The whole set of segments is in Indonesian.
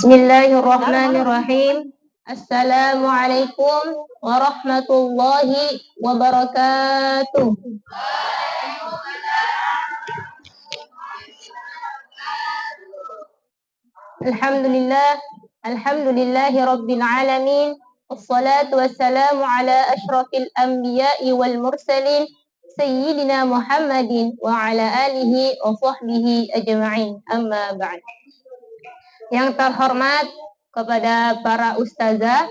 Bismillahirrahmanirrahim. Assalamualaikum warahmatullahi wabarakatuh. Alhamdulillahi rabbil alamin. Wassalatu wassalamu ala asyrafil anbiya'i wal mursalin sayyidina Muhammadin wa ala alihi wa sahbihi ajma'in. Amma ba'd. Yang terhormat kepada para ustazah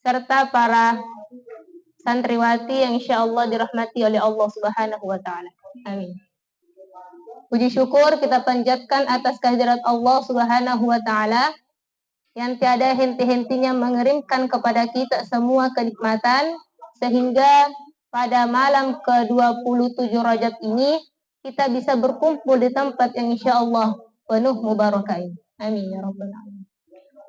serta para santriwati yang insyaallah dirahmati oleh Allah Subhanahu wa taala. Amin. Puji syukur kita panjatkan atas kehadirat Allah Subhanahu wa taala yang tiada henti-hentinya mengirimkan kepada kita semua kenikmatan sehingga pada malam ke-27 Rajab ini kita bisa berkumpul di tempat yang insyaallah penuh mubarakah ini. Amin ya rabbal alamin.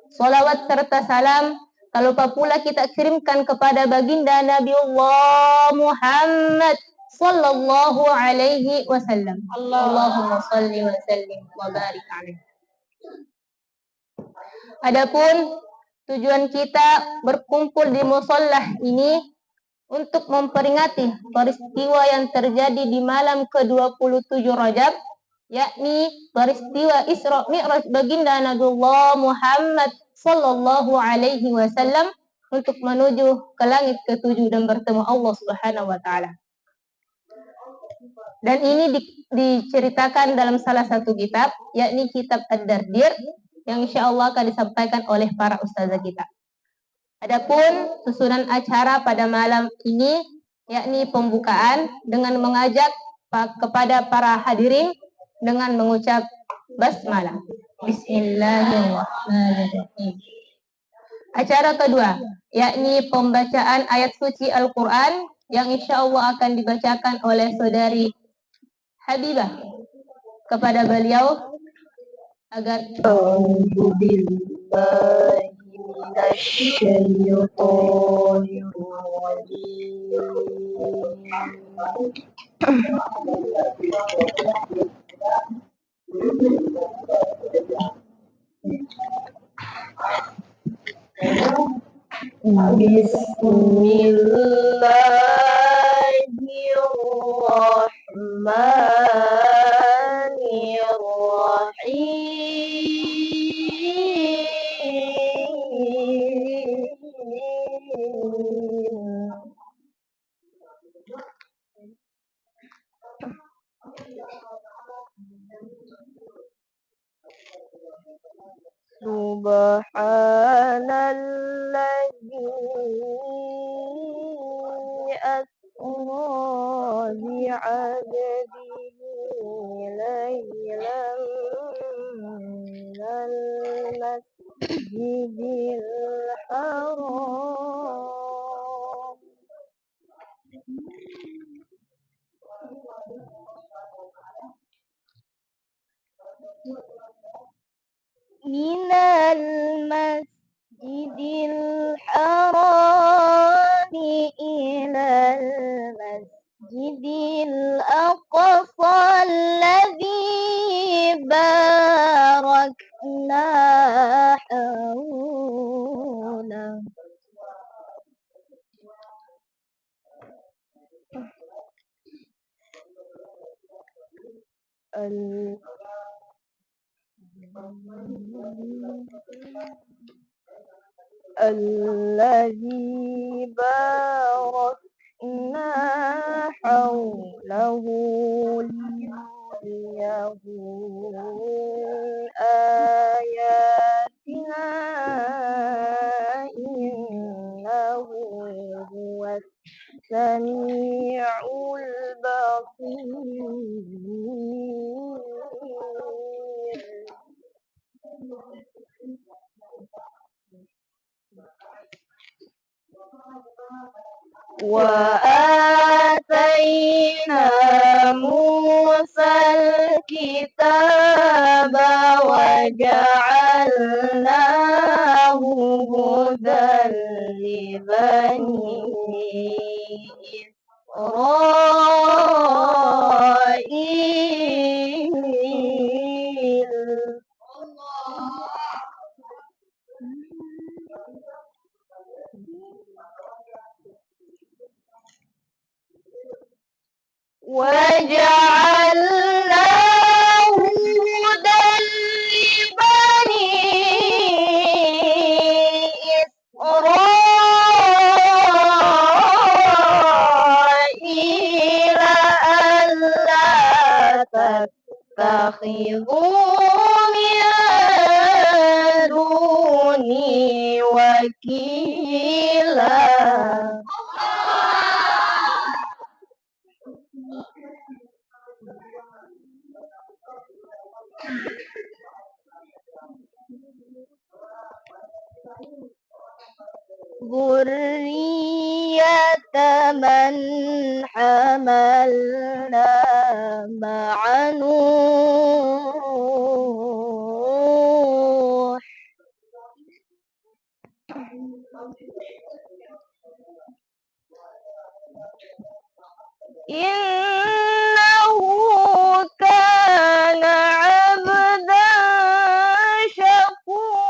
Salawat serta salam tak lupa pula kita kirimkan kepada baginda Nabiullah Muhammad sallallahu alaihi wasallam. Allahumma salli wa sallim wa barik alaihi. Adapun tujuan kita berkumpul di mushollah ini untuk memperingati peristiwa yang terjadi di malam ke-27 Rajab, yakni peristiwa Isra Mi'raj baginda Nabiullah Muhammad sallallahu alaihi wasallam untuk menuju ke langit ke-7 dan bertemu Allah Subhanahu wa taala. Dan ini diceritakan dalam salah satu kitab, yakni kitab Ad-Dardir yang insyaallah akan disampaikan oleh para ustazah kita. Adapun susunan acara pada malam ini yakni pembukaan dengan mengajak kepada para hadirin dengan mengucap basmalah. Bismillahirrahmanirrahim. Acara kedua yakni pembacaan ayat suci Al-Quran yang insyaallah akan dibacakan oleh saudari Habibah kepada beliau agar Subhanalladzi asra bi'abdihi laylan minal masjidil haram minal masjidil haram ilal masjidil aqsa alladzi barakna hawla. Alladzi barakna hawlahu linuriyahu ayatina innahu huwas sami'ul basir. Wa atayna Musal kitaba wa ja'alnahu hudan li bani Israil. وجعلناه هدى لبني إسرائيل ألا تتخذوا من دوني وكيلا. ذرية من حملنا مع نوح إنه كان عبدا شكورا.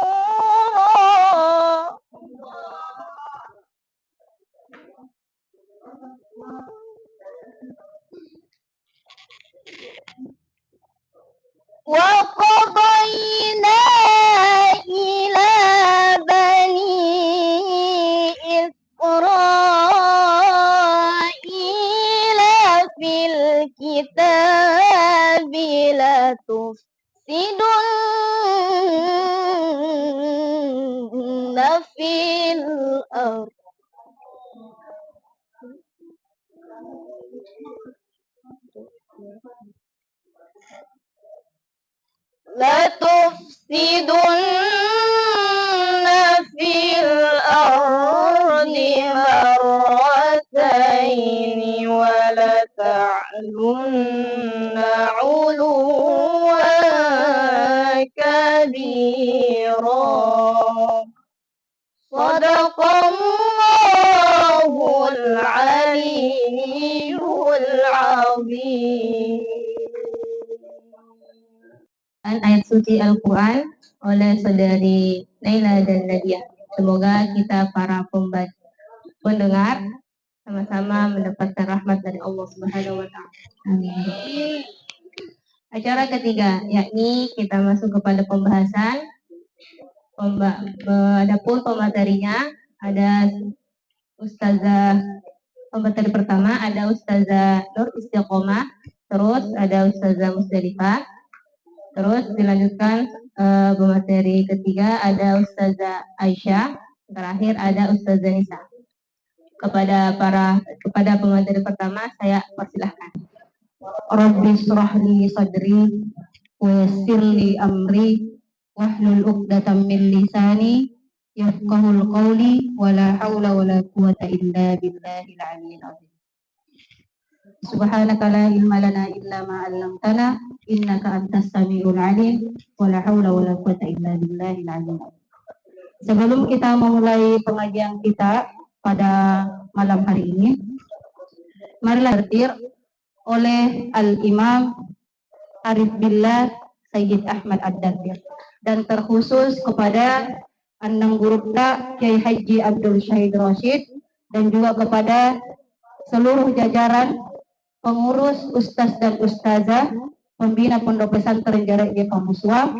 وقضينا إلى بني إسرائيل في الكتاب لتفسدن في الأرض مرتين ولتعلن علوا كبيرا. صدق الله العلي العظيم. Ayat suci Al-Quran oleh saudari Naila dan Nadia. Semoga kita para pendengar sama-sama mendapatkan rahmat dari Allah Subhanahu wa Ta'ala. Amin. Acara ketiga, yakni kita masuk kepada pembahasan. Adapun pematerinya ada Ustazah. Pemateri pertama ada Ustazah Nur Istiqomah, terus ada Ustazah Musdalifah. Terus dilanjutkan pemateri ketiga ada Ustazah Aisyah, terakhir ada Ustazah Nisa. Kepada pemateri pertama saya persilahkan. Rabbi shrah li sadri wa yassir li amri wahlul 'uqdatam min lisani yafqahul qawli wa la haula wa la quwwata illa billahil aliyyil azim. Subhanaka la ilma lana illa ma 'allamtana innaka antas samiul alim wa la haula wa la quwwata illa billahil aliyyil azim. Sebelum kita memulai pengajian kita pada malam hari ini, marilah hadir oleh Al-Imam Arif Billah Sayyid Ahmad Ad-Dabir dan terkhusus kepada Anang Gurupta Kiai Haji Abdul Syahid Rashid dan juga kepada seluruh jajaran pengurus ustaz dan ustazah, pembina pondok pesantren Jarak Jepang Muswa,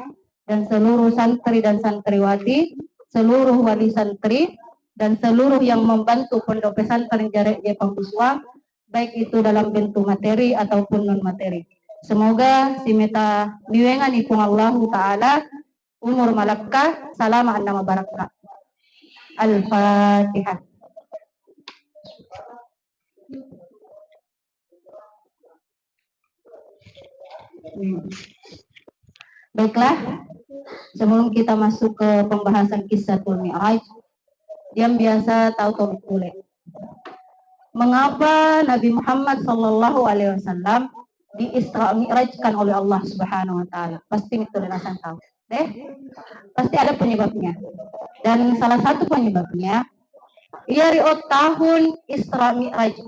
dan seluruh santri dan santriwati, seluruh wali santri, dan seluruh yang membantu pondok pesantren Jarak Jepang Muswa, baik itu dalam bentuk materi ataupun non materi. Semoga simeta miwengan ipung Allah Ta'ala umur malakah salama nama barakah. Al-Fatihah. Baiklah, sebelum kita masuk ke pembahasan Qissatul Mi'raj, yang biasa tahu topik kulit. Mengapa Nabi Muhammad SAW di Isra Mi'rajkan oleh Allah Subhanahu wa Ta'ala? Pasti itu rasa tahu. Pasti ada penyebabnya. Dan salah satu penyebabnya, tahun Isra Mi'raj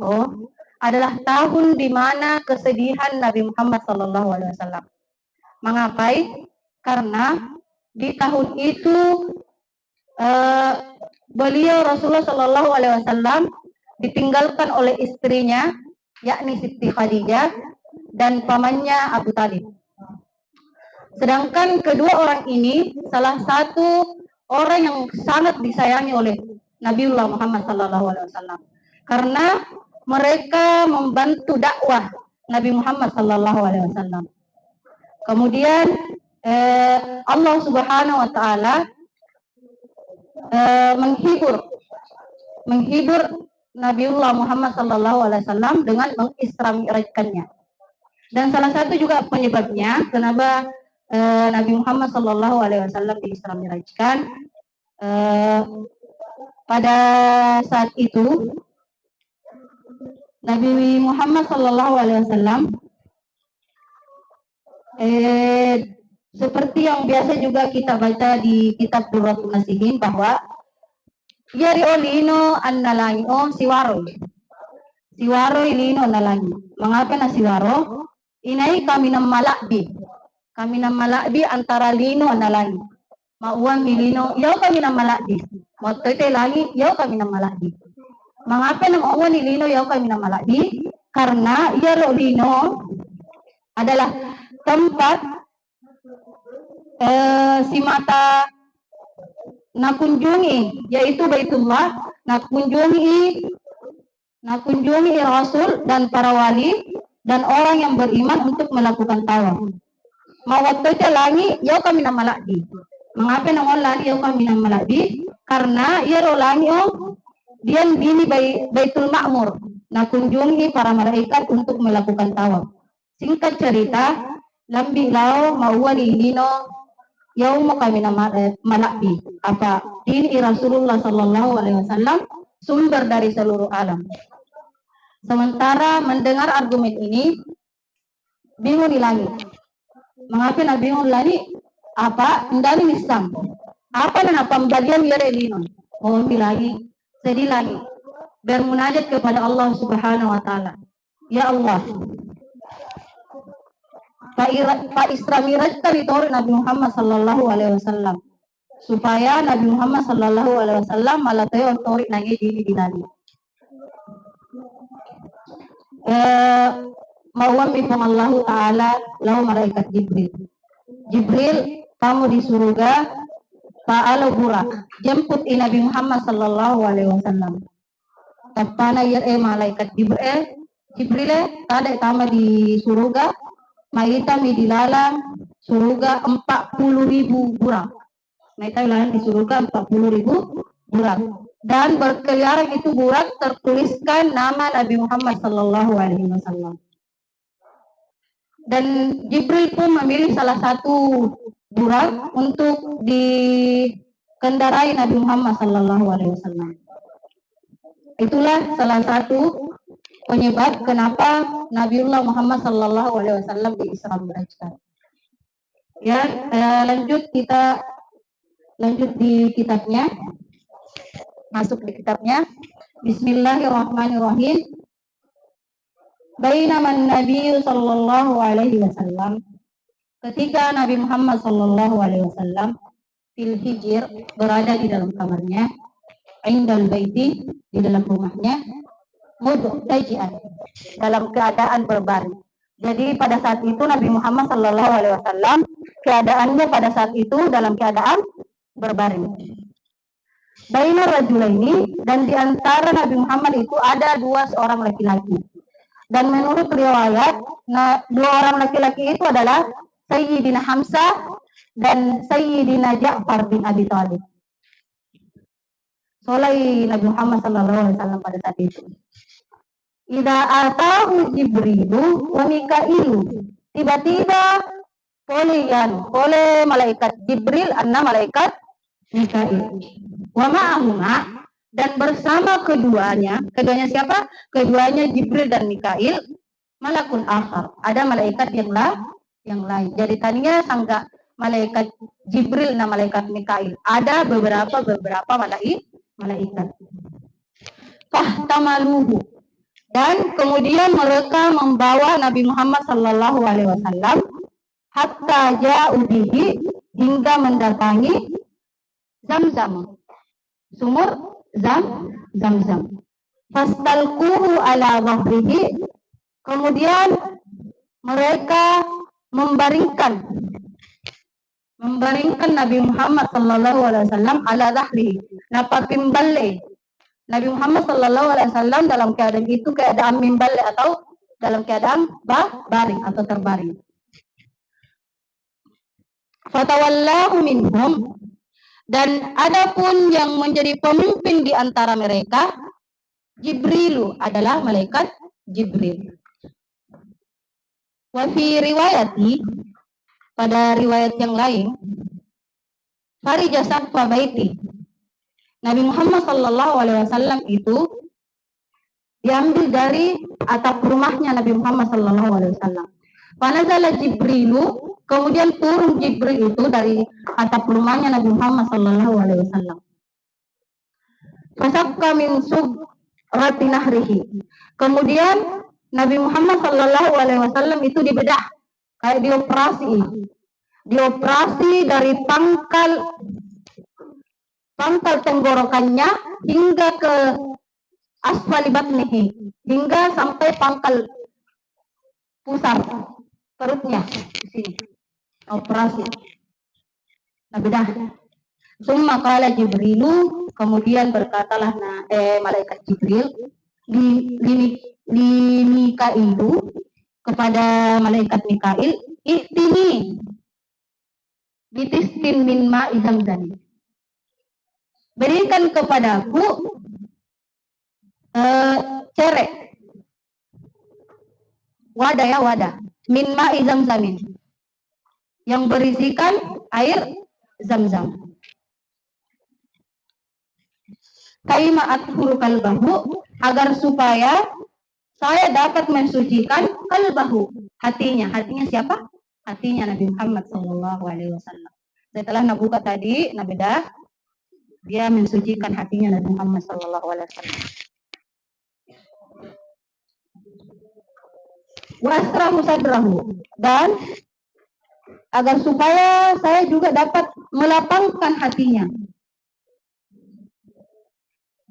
adalah tahun di mana kesedihan Nabi Muhammad SAW. Mengapa? Karena di tahun itu beliau Rasulullah Shallallahu Alaihi Wasallam ditinggalkan oleh istrinya, yakni Siti Khadijah dan pamannya Abu Talib. Sedangkan kedua orang ini salah satu orang yang sangat disayangi oleh Nabiullah Muhammad Sallallahu Alaihi Wasallam karena mereka membantu dakwah Nabi Muhammad Sallallahu Alaihi Wasallam. Kemudian Allah Subhanahu Wa Taala menghibur Nabiullah Muhammad Sallallahu Alaihi Wasallam dengan mengisra mi'rajkannya. Dan salah satu juga penyebabnya kenapa Nabi Muhammad Sallallahu Alaihi Wasallam diisra mi'rajkan, pada saat itu Nabi Muhammad Sallallahu Alaihi Wasallam seperti yang biasa juga kita baca di kitab Durratun Nasihin bahwa yari olino annalangio siwaro ilino nalangi. Mengapa na siwaro? Inai kami nam malakdi antara lino nalangi. Mauwan milino yaw kami nam malakdi. Moto ite langi yaw kami nam malakdi. Mengapa nam mauwan ilino yaw kami nam malakdi? Karena yari olino adalah tempat si mata nakunjungi, yaitu Baitullah, nakunjungi Rasul dan para wali dan orang yang beriman untuk melakukan tawaf. Mawatto langi yaw kami na malakdi. Mengapa naman langi yaw kami na malakdi? Karena yaro langi dian bini Baitul Ma'mur, nakunjungi para malaikat untuk melakukan tawaf. Singkat cerita, lambi lao mauwali lino yauma kami na malakdi. Apa? Ini Rasulullah Sallallahu Alaihi Wasallam sumber dari seluruh alam. Sementara mendengar argumen ini, bingung di langit. Mengapa na bingung lagi? Apa? Ndani Islam. Apa na pembalian yare linon? Oh, lagi, sedih lagi. Bermunajat kepada Allah Subhanahu Wa Taala. Ya Allah, Pak Isra Miraj teritori Nabi Muhammad Sallallahu Alaihi Wasallam supaya Nabi Muhammad Sallallahu Alaihi Wasallam malah tayo tori nangi dini dinani. Mawami Allah Taala lau malaikat Jibril. Jibril, kamu di surga, ta'ala burak, jemput Nabi Muhammad Sallallahu Alaihi Wasallam. Tapana malaikat Jibril ada tama di surga. Maita mi dilalang surga 40.000 burak. Maita dilalang di surga 40.000 burak. Dan berkeliaran itu burak tertuliskan nama Nabi Muhammad Sallallahu Alaihi Wasallam. Dan Jibril pun memilih salah satu burak untuk dikendarai Nabi Muhammad Sallallahu Alaihi Wasallam. Itulah salah satu penyebab kenapa Nabiullah Muhammad Sallallahu Alaihi Wasallam diisra mi'rajkan. Ya, lanjut di kitabnya, masuk di kitabnya. Bismillahirrahmanirrahim. Bainaman Nabi Sallallahu Alaihi Wasallam, ketika Nabi Muhammad Sallallahu Alaihi Wasallam fil hijr, berada di dalam kamarnya, indal baiti, di dalam rumahnya, mudtaji'an, dalam keadaan berbaring. Jadi pada saat itu Nabi Muhammad Sallallahu Alaihi Wasallam keadaannya pada saat itu dalam keadaan berbaring. Baina rajulaini, dan di antara Nabi Muhammad itu ada seorang laki-laki. Dan menurut riwayat, dua orang laki-laki itu adalah Sayyidina Hamzah dan Sayyidina Ja'far bin Abi Thalib. Solai Nabi Muhammad Sallallahu Alaihi Wasallam pada saat itu. Idza atahu Jibrilu wa Mikailu, tiba-tiba oleh malaikat Jibril anna malaikat Mikail. Wa ma'ahuma, dan bersama keduanya siapa? Keduanya Jibril dan Mikail, malakun akhar, ada malaikat yang lain. Jadi tadinya sangka malaikat Jibril dan malaikat Mikail, ada beberapa malaikat. Fahtamaluhu, dan kemudian mereka membawa Nabi Muhammad Sallallahu Alaihi Wasallam hatta ja'u bihi, hingga mendatangi Zamzam. sumur Zam-Zam. Fastalquhu ala dhahrihi, kemudian mereka membaringkan Nabi Muhammad sallallahu alaihi wasallam ala dhahrihi, napa pimballe Nabi Muhammad sallallahu alaihi wasallam dalam keadaan itu, keadaan mimballe atau dalam keadaan baring atau terbaring. Fatawallahu minhum, dan adapun yang menjadi pemimpin di antara mereka, Jibrilu, adalah malaikat Jibril. Wa fi riwayati, pada riwayat yang lain, farija saqfa baiti, Nabi Muhammad sallallahu alaihi wasallam itu diambil dari atap rumahnya Nabi Muhammad sallallahu alaihi wasallam. Fanazala Jibrilu, kemudian turun Jibril itu dari atap rumahnya Nabi Muhammad sallallahu alaihi wasallam. Fasakka min sugrati nahrihi, kemudian Nabi Muhammad sallallahu alaihi wasallam itu dibedah, kayak dioperasi dari pangkal tenggorokannya hingga ke asfali batnihi, hingga sampai pangkal pusar perutnya di sini. Operasi. Nah, bedah. Summa qala Jibrilu, kemudian berkatalah malaikat Jibril li Mikailu, kepada malaikat Mikail, "I'tini bitistin min ma'i Zamzam." Berikan kepadaku cerek, wadah min ma'i Zamzamin, yang berisikan air Zamzam. Kaima athuru kalbahu, agar supaya saya dapat mensucikan kalbahu, hatinya siapa? Hatinya Nabi Muhammad sallallahu alaihi wasallam. Setelah nabuka tadi, nabedah, dia mensucikan hatinya Nabi Muhammad sallallahu alaihi wasallam. Wasrahu sadrahu, dan agar supaya saya juga dapat melapangkan hatinya.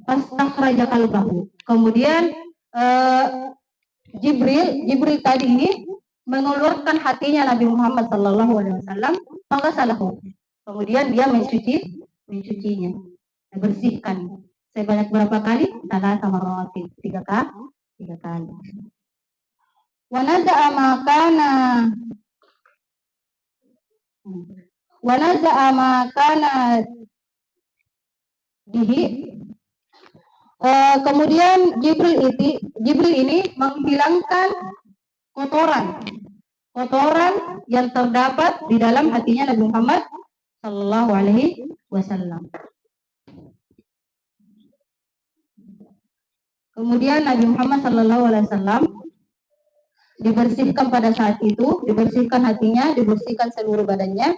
Fastakhraja kalbahu, kemudian Jibril tadi ini mengeluarkan hatinya Nabi Muhammad sallallahu alaihi wasallam, maka salahu, kemudian dia mencucinya, bersihkan sebanyak berapa kali? Salah sama roti, tiga kali. Wanaza'a makana dihi, kemudian Jibril ini menghilangkan kotoran yang terdapat di dalam hatinya Nabi Muhammad sallallahu alaihi wasallam. Kemudian Nabi Muhammad sallallahu alaihi wasallam dibersihkan pada saat itu, dibersihkan hatinya, dibersihkan seluruh badannya.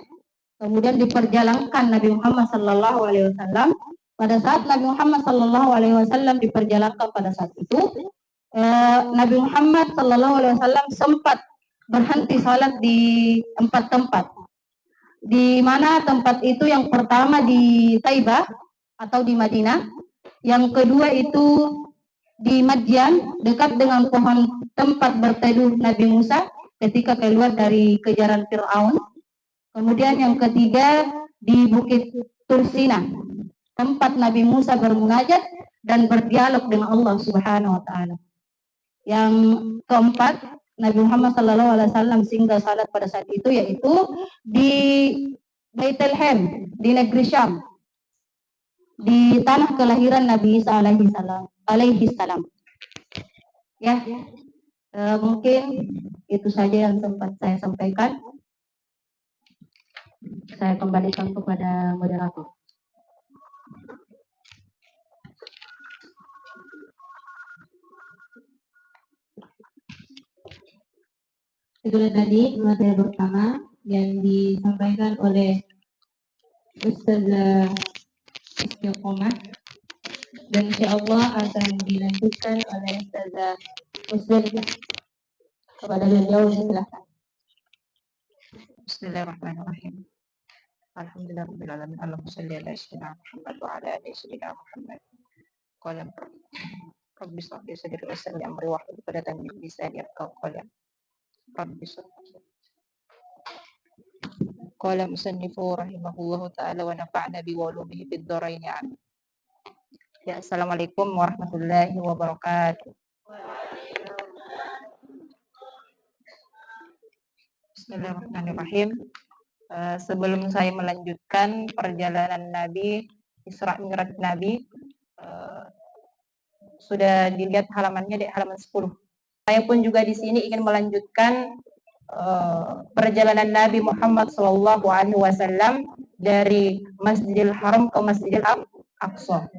Kemudian diperjalankan Nabi Muhammad sallallahu alaihi wasallam. Pada saat Nabi Muhammad sallallahu alaihi wasallam diperjalankan pada saat itu, Nabi Muhammad sallallahu alaihi wasallam sempat berhenti salat di 4 tempat. Di mana tempat itu yang pertama di Taibah atau di Madinah, yang kedua itu di Madyan dekat dengan pohon tempat berteduh Nabi Musa ketika keluar dari kejaran Fir'aun. Kemudian yang ketiga di Bukit Tursina, tempat Nabi Musa bermunajat dan berdialog dengan Allah Subhanahu wa taala. Yang keempat, Nabi Muhammad sallallahu alaihi wasallam singgah salat pada saat itu, yaitu di Baitlaham, di negeri Syam, di tanah kelahiran Nabi Isa alaihi salam. Ya, mungkin itu saja yang sempat saya sampaikan. Saya kembalikan kepada moderator. Itulah tadi materi pertama yang disampaikan oleh Ustazah Istiqomah, dan insyaallah akan dilanjutkan oleh Ustazah Muslidah. Kepada beliau silakan. Bismillahirrahmanirrahim. Alhamdulillahirabbil alamin. Allahumma shalli ala sayyidina Muhammad wa ala ali sayyidina Muhammad. Qala Rabbi shrah li sadri wa yassir li amri wahlul 'uqdatam min lisani yafqahu qawli. Rabbi shrah li Qala musannifu rahimahullahu ta'ala wa nafa'na bi ulumihi fid dharain amin. Ya, assalamualaikum warahmatullahi wabarakatuh. Bismillahirrahmanirrahim. Sebelum saya melanjutkan perjalanan Nabi, Isra Mi'raj Nabi, sudah dilihat halamannya di halaman 10. Saya pun juga di sini ingin melanjutkan perjalanan Nabi Muhammad SAW dari Masjidil Haram ke Masjidil Aqsa.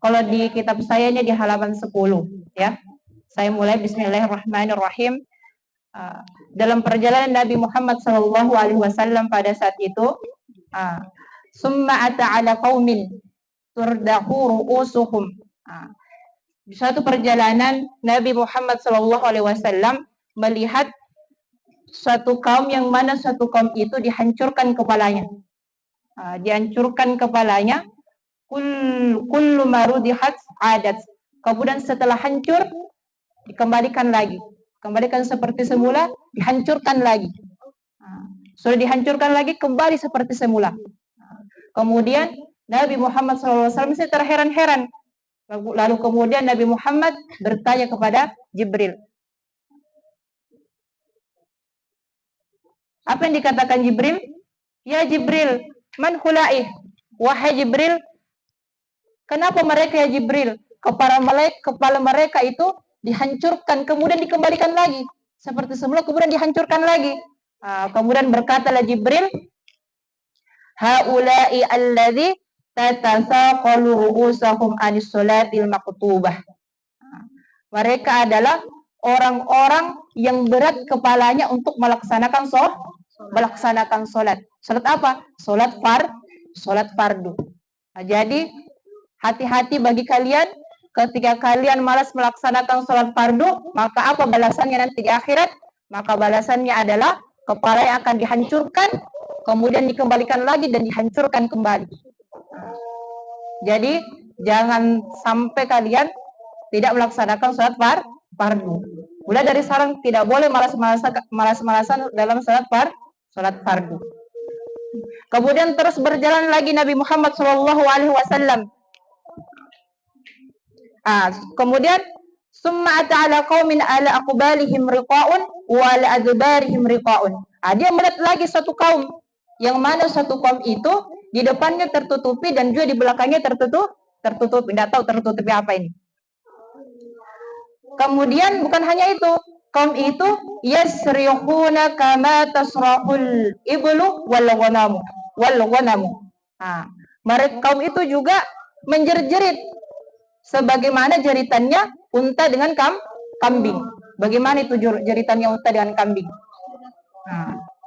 Kalau di kitab saya di halaman 10, ya. Saya mulai Bismillahirrahmanirrahim. Dalam perjalanan Nabi Muhammad SAW pada saat itu, summa ata ala qaumin turdahu ru'usuhum. Di suatu perjalanan Nabi Muhammad SAW melihat suatu kaum yang mana suatu kaum itu dihancurkan kepalanya. Dihancurkan kepalanya, kullu marudihat adat. Kemudian setelah hancur dikembalikan lagi. Kembalikan seperti semula, dihancurkan lagi. Sudah dihancurkan lagi, kembali seperti semula. Kemudian Nabi Muhammad SAW masih terheran-heran. Lalu kemudian Nabi Muhammad bertanya kepada Jibril. Apa yang dikatakan Jibril? Ya Jibril, man khula'ih? Wahai Jibril, kenapa mereka ya Jibril? Kepala mereka itu dihancurkan, kemudian dikembalikan lagi. Seperti semula, kemudian dihancurkan lagi. Kemudian berkatalah Jibril, Ha'ula'i alladhi tatasaqalu ru'usahum anis sholatil maktubah. Mereka adalah orang-orang yang berat kepalanya untuk melaksanakan sholat. Sholat apa? Sholat fardu. Jadi hati-hati bagi kalian ketika kalian malas melaksanakan sholat fardu, maka apa balasannya nanti di akhirat? Maka balasannya adalah kepala yang akan dihancurkan, kemudian dikembalikan lagi dan dihancurkan kembali. Jadi jangan sampai kalian tidak melaksanakan sholat fardu. Mulai dari sekarang tidak boleh malas-malasan dalam sholat fardu. Kemudian terus berjalan lagi Nabi Muhammad SAW. Kemudian summa ata ala qaumin ala aqbalihim riqaun wa ala adbarihim riqaun. Dia melihat lagi satu kaum yang mana satu kaum itu di depannya tertutupi dan juga di belakangnya tertutupi. Tidak tahu tertutupi apa ini. Kemudian bukan hanya itu, kaum itu yasrihuna kama tasrahul iblu wal ghanamu. Mereka kaum itu juga menjerit-jerit sebagaimana jeritannya unta dengan kambing. Bagaimana itu jeritannya unta dengan kambing?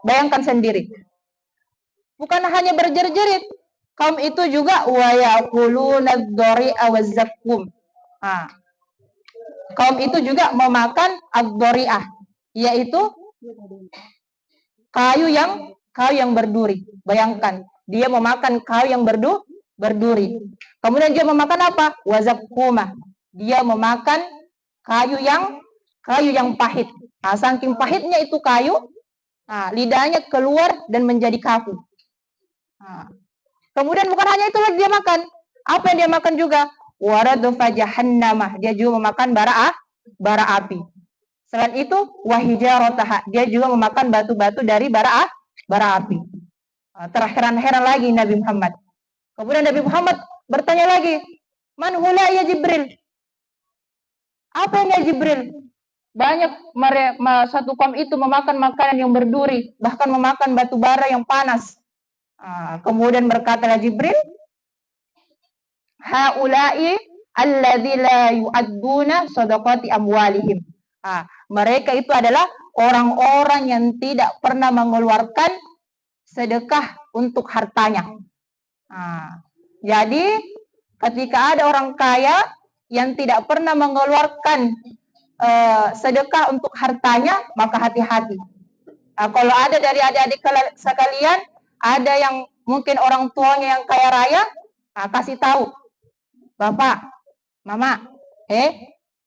Bayangkan sendiri. Bukan hanya berjerit-jerit, kaum itu juga wa yaquluna ad-dari'a waz-zakkum. Kaum itu juga memakan ad-dari'ah, yaitu kayu yang berduri. Bayangkan, dia memakan kayu yang berduri. Kemudian dia memakan apa? Wazakkumah. Dia memakan kayu yang pahit. Saking pahitnya itu kayu, lidahnya keluar dan menjadi kaku. Kemudian bukan hanya itu lagi dia makan. Apa yang dia makan juga? Waradufa jahannamah. Dia juga memakan bara api. Selain itu, wahijarataha. Dia juga memakan batu-batu dari bara api. Terheran-heran lagi Nabi Muhammad. Kemudian Nabi Muhammad bertanya lagi, Man hula ya Jibril? Apa yang ya Jibril? Banyak satu kaum itu memakan makanan yang berduri, bahkan memakan batu bara yang panas. Kemudian berkatalah Jibril, Haula'i alladzi la yu'adduna shadaqati amwalihim. Mereka itu adalah orang-orang yang tidak pernah mengeluarkan sedekah untuk hartanya. Jadi ketika ada orang kaya yang tidak pernah mengeluarkan sedekah untuk hartanya, maka hati-hati. Kalau ada dari adik-adik sekalian Ada yang mungkin orang tuanya yang kaya raya, kasih tahu, Bapak, Mama,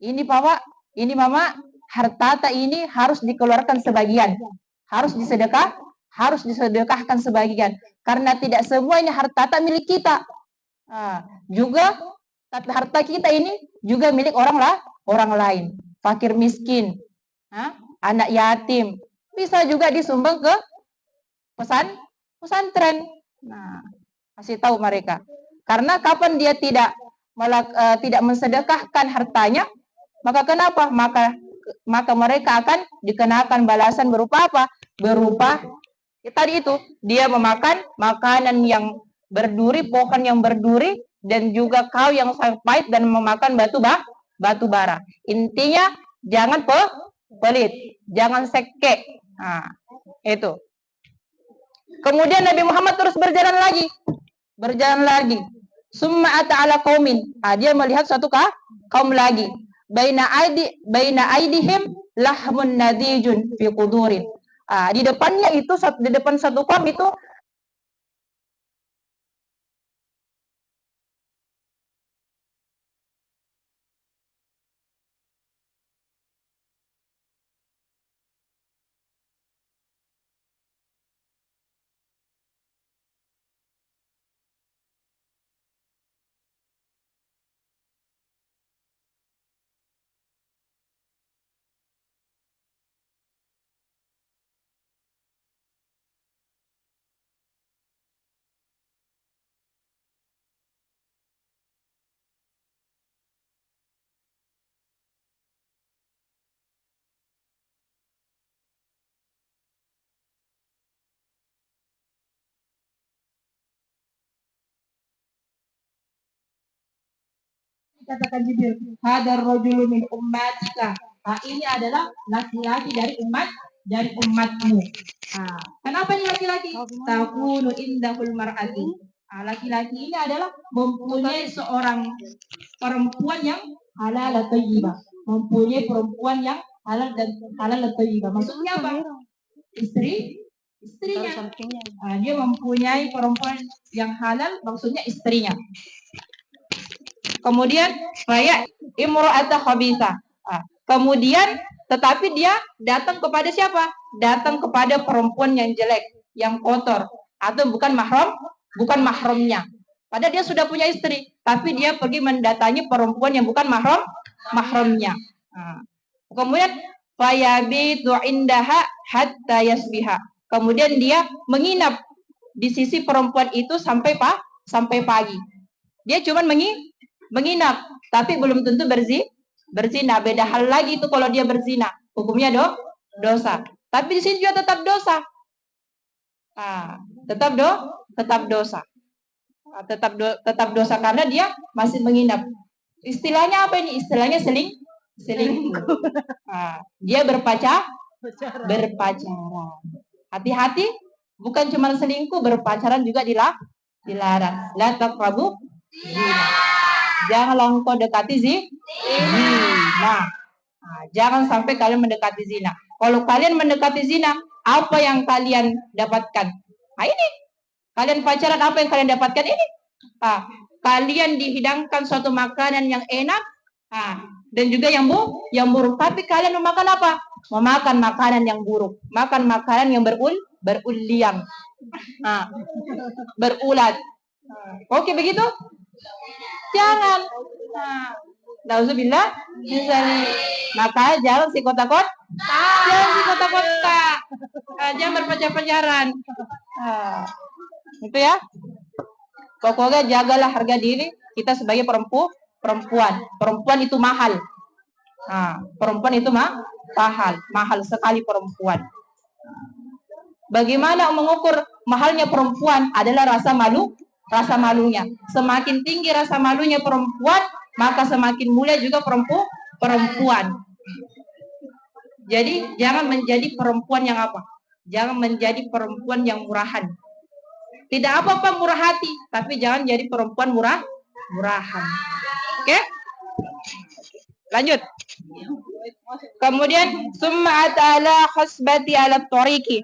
ini Bapak, ini Mama, harta ini harus dikeluarkan sebagian, harus disedekahkan sebagian, karena tidak semuanya harta milik kita. Juga harta kita ini juga milik orang lain, fakir miskin, anak yatim, bisa juga disumbang ke pesantren. Nah, kasih tahu mereka. Karena kapan dia tidak mensedekahkan hartanya, maka kenapa? Maka mereka akan dikenakan balasan berupa apa? Berupa tadi itu, dia memakan makanan yang berduri, pohon yang berduri, dan juga kayu yang sangat pahit, dan memakan batu bara. Intinya jangan pelit, jangan seke. Itu. Kemudian Nabi Muhammad terus berjalan lagi. Summa ata'ala qaumin. Dia melihat suatu kaum lagi. Baina aidihim lahmun nadijun fi qudurin. Di depannya itu, di depan satu kaum itu Katakan Jibril, hadar rajulu min ummatika. Ini adalah laki-laki dari umatmu. Kenapa ini laki-laki? Takunu indahul mar'ati. Laki-laki ini adalah mempunyai seorang perempuan yang halal atau thayyibah. Mempunyai perempuan yang halal dan thayyibah. Maksudnya apa? Istrinya. Dia mempunyai perempuan yang halal, maksudnya istrinya. Kemudian kayak imra'ata khabitha. Kemudian tetapi dia datang kepada siapa? Datang kepada perempuan yang jelek, yang kotor, atau bukan mahramnya. Padahal dia sudah punya istri, tapi dia pergi mendatangi perempuan yang bukan mahramnya. Kemudian fayabitu indaha hatta yasbiha. Kemudian dia menginap di sisi perempuan itu sampai pagi. Dia cuma menginap, tapi belum tentu berzina. Beda hal lagi itu kalau dia berzina, hukumnya dosa. Tapi di sini juga tetap dosa. Tetap dosa. Tetap dosa karena dia masih menginap. Istilahnya apa ini? Istilahnya selingkuh. Dia berpacaran. Hati-hati, bukan cuma selingkuh, berpacaran juga dilarang. La taqrabu zina. Janganlah engkau dekati zina. Jangan sampai kalian mendekati zina. Kalau kalian mendekati zina, apa yang kalian dapatkan? Ini. Kalian pacaran, apa yang kalian dapatkan ini? Kalian dihidangkan suatu makanan yang enak, dan juga yang buruk. Tapi kalian memakan apa? Memakan makanan yang buruk. Makan makanan yang beruliang. Berulat. Oke begitu? Jangan. Nauzubillah. Maka jangan si kota-kota. Jangan berpacar-pacaran. Itu ya. Pokoknya jagalah harga diri kita sebagai perempuan. Perempuan itu mahal. Perempuan itu mahal sekali perempuan. Bagaimana mengukur mahalnya perempuan? Adalah rasa malunya. Semakin tinggi rasa malunya perempuan, maka semakin mulia juga perempuan. Jadi jangan menjadi perempuan yang apa? Jangan menjadi perempuan yang murahan. Tidak apa-apa murah hati, tapi jangan jadi perempuan murahan. Oke? Lanjut. Kemudian summa atala khasbati ala tariqi.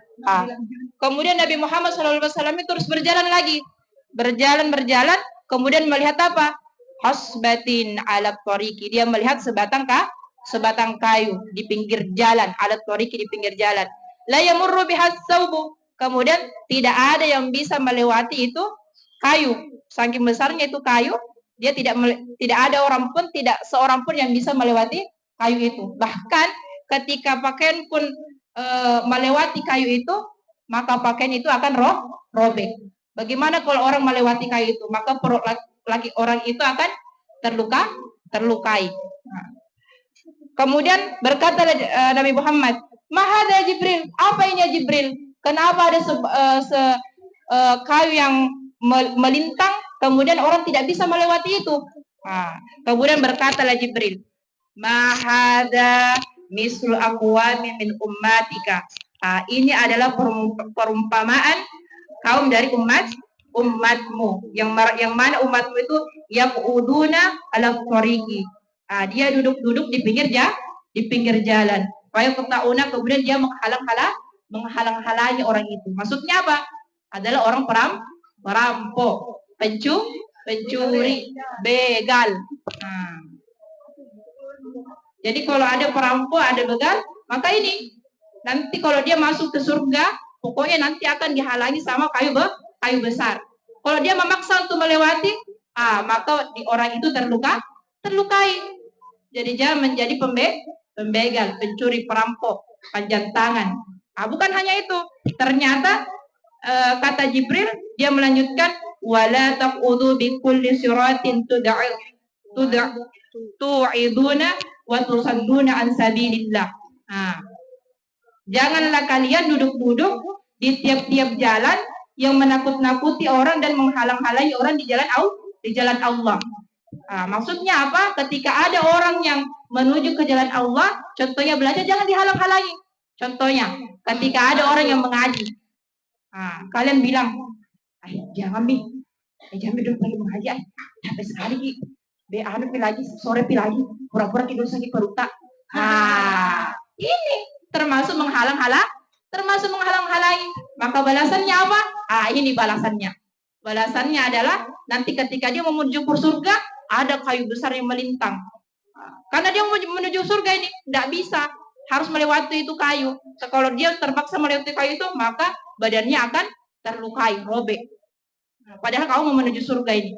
Kemudian Nabi Muhammad SAW itu terus berjalan lagi. Berjalan, kemudian melihat apa? Hasbatin ala tariqi. Dia melihat sebatang kayu di pinggir jalan, ala tariqi di pinggir jalan. La yamurru bihas saubu. Kemudian tidak ada yang bisa melewati itu kayu. Saking besarnya itu kayu, dia tidak ada orang pun, tidak seorang pun yang bisa melewati kayu itu. Bahkan ketika pakaian pun melewati kayu itu, maka pakaian itu akan robek. Bagaimana kalau orang melewati kayu itu? Maka perut laki orang itu akan terlukai. Nah. Kemudian berkata Nabi Muhammad, "Mahada Jibril, apa ini ya Jibril? Kenapa ada kayu yang melintang, kemudian orang tidak bisa melewati itu?" Nah, kemudian berkatalah Jibril, "Mahada mislu aqwami min ummatika." Ini adalah perumpamaan kaum dari umatmu, yang mana umatmu itu yaquduna ala tariqi. Dia duduk di pinggir jalan. Fayaqtauna, kemudian dia menghalang-halangi orang itu. Maksudnya apa? Adalah orang perampok, pencuri, begal. Jadi kalau ada perampok, ada begal, maka ini nanti kalau dia masuk ke surga, pokoknya nanti akan dihalangi sama kayu besar. Kalau dia memaksa untuk melewati, maka orang itu terlukai. Jadi dia menjadi pembegal, pencuri, perampok, panjang tangan. Bukan hanya itu, ternyata kata Jibril, dia melanjutkan, wala taqudu bi kulli siratin tu'iduna wa tusadduna an sabilillah. Janganlah kalian duduk-duduk di tiap-tiap jalan yang menakut-nakuti orang dan menghalang-halangi orang di jalan Allah. Maksudnya apa? Ketika ada orang yang menuju ke jalan Allah, contohnya belajar, jangan dihalang-halangi. Contohnya, ketika ada orang yang mengaji, kalian bilang, jangan duduk lagi mengaji, sampai sekali lagi, sore lagi, pura-pura tidur sakit perut tak. Ini termasuk menghalang-halangi. Maka balasannya apa? Ini balasannya. Balasannya adalah nanti ketika dia menuju ke surga, ada kayu besar yang melintang. Karena dia menuju surga ini tidak bisa, harus melewati itu kayu. Kalau dia terpaksa melewati kayu itu, maka badannya akan terlukai, robek. Padahal kamu mau menuju surga ini.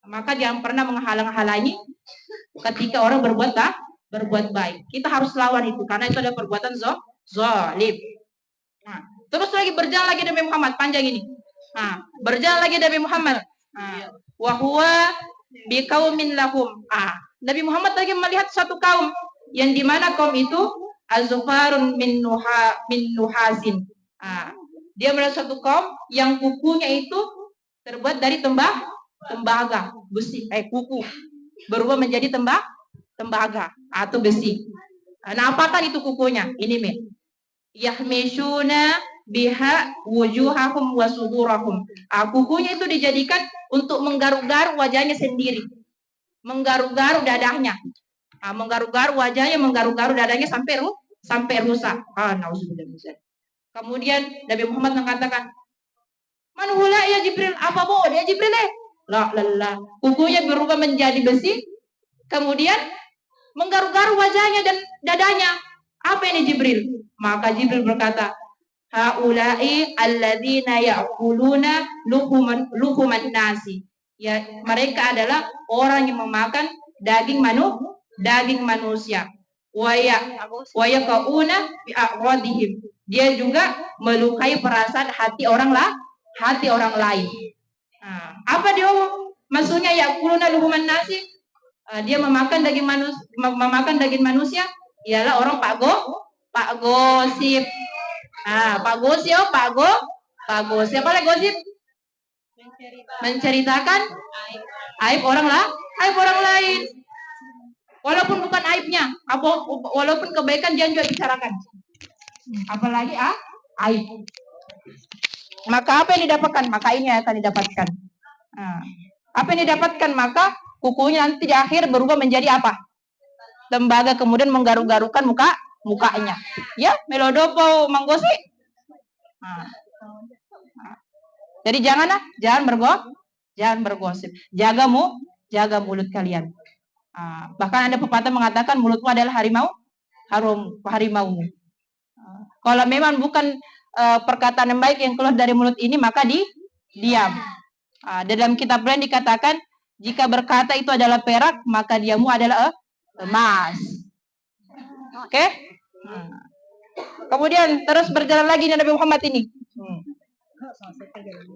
Maka jangan pernah menghalang-halangi ketika orang berbuat baik. Kita harus lawan itu, karena itu adalah perbuatan zalim. Terus lagi berjalan lagi Nabi Muhammad, panjang ini. Berjalan lagi Nabi Muhammad. Wa huwa biqaumin lahum. Nabi Muhammad lagi melihat satu kaum yang dimana kaum itu azfarun min nuhasin. Dia melihat satu kaum yang kukunya itu terbuat dari tembaga, besi, kuku berubah menjadi tembaga atau besi. Apakah itu kukunya? Ini yahmishuna biha wujuhahum wa sudurahum. Kukunya itu dijadikan untuk menggaruk-garuk wajahnya sendiri, menggaruk-garuk dadahnya, menggaruk-garuk wajahnya, menggaruk-garuk dadahnya sampai rusak. Nauzubillah. Kemudian Nabi Muhammad mengatakan, "Man hula ya Jibril? Apa boh dia Jibril La. Kukunya berubah menjadi besi, kemudian menggaruk-garuk wajahnya dan dadanya. Apa ini Jibril?" Maka Jibril berkata, "Haula'i alladzina ya'kuluna luhuman nasi." Ya, mereka adalah orang yang memakan daging manusia. Wa yaqauna bi aqradihim. Dia juga melukai perasaan hati orang lain. Apa dia maksudnya ya'kuluna luhuman nasi? Dia memakan daging manusia, ialah orang Pak Gosip. Pak Gosip. Apa lagi gosip? Menceritakan aib orang lain. Walaupun bukan aibnya, walaupun kebaikan dia juga bicarakan. Apalagi aib. Maka apa yang didapatkan? Maka ini akan didapatkan. Apa yang didapatkan? Maka kukunya nanti di akhir berubah menjadi apa? Tembaga, kemudian menggaruk-garukan mukanya. Ya, melodopo manggosi. Jadi jangan bergosip. Jaga mulut kalian. Bahkan ada pepatah mengatakan mulutmu adalah harimaumu. Kalau memang bukan perkataan yang baik yang keluar dari mulut ini, maka diam. Dalam kitab lain dikatakan, jika berkata itu adalah perak, maka diammu adalah emas. Oke? Kemudian terus berjalan lagi Nabi Muhammad ini.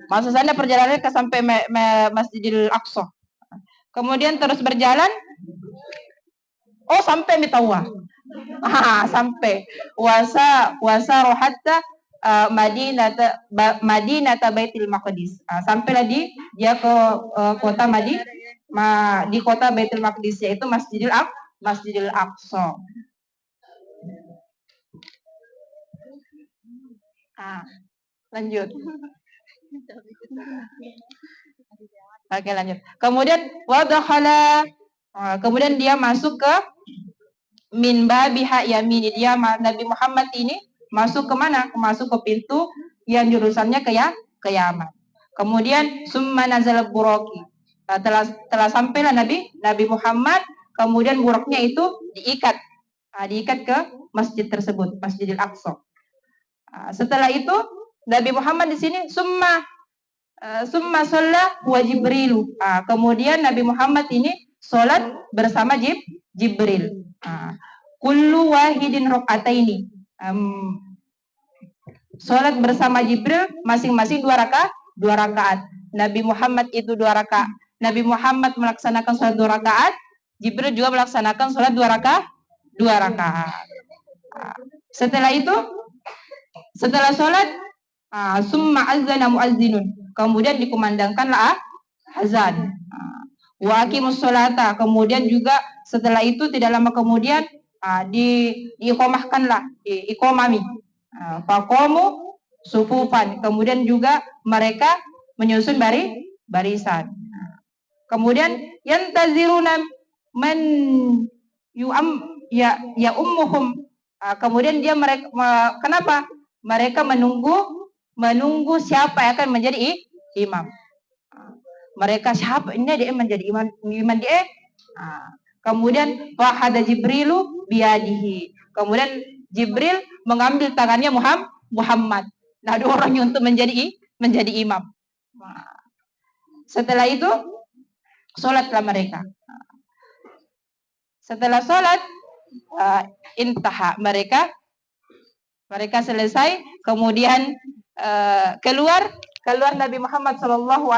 Maksud saya perjalanannya ke sampai Masjidil Aqsa. Kemudian terus berjalan, sampai Mitawa. Sampai wasa rohatta Madinata Baitul Maqdis. Sampailah dia ke kota di kota Baitul Maqdis, yaitu Masjidil Aqsa. Lanjut. Oke, lanjut. Kemudian kemudian dia masuk ke min babiha yamini. Nabi Muhammad ini masuk ke mana? Masuk ke pintu yang jurusannya ke Yaman. Kemudian summa nazal buraki. Telah sampailah Nabi Muhammad, kemudian buraknya itu diikat ke masjid tersebut, Masjidil Aqsa. Setelah itu Nabi Muhammad di sini summa shalla wa Jibril. Kemudian Nabi Muhammad ini sholat bersama Jibril. Kullu wahidin rakaataini. Sholat bersama Jibril masing-masing 2 rakaat. Nabi Muhammad itu 2 rakaat. Nabi Muhammad melaksanakan sholat 2 rakaat. Jibril juga melaksanakan sholat 2 rakaat. Setelah sholat, summa azana muazzinun. Kemudian dikumandangkanlah azan. Wa aqimus sholata. Kemudian juga setelah itu tidak lama kemudian diiqamahkanlah, iqamami. Faqamu sufufan. Kemudian juga mereka menyusun barisan. Kemudian yantaziruna man ya ummuhum. Kemudian kenapa? Mereka menunggu siapa yang akan menjadi imam. Mereka siapa ini dia menjadi imam dia. Kemudian wahada Jibrilu biyadihi. Kemudian Jibril mengambil tangannya Muhammad. Nah, ada orangnya untuk menjadi imam. Setelah itu sholatlah mereka. Setelah sholat intaha mereka selesai, kemudian keluar Nabi Muhammad SAW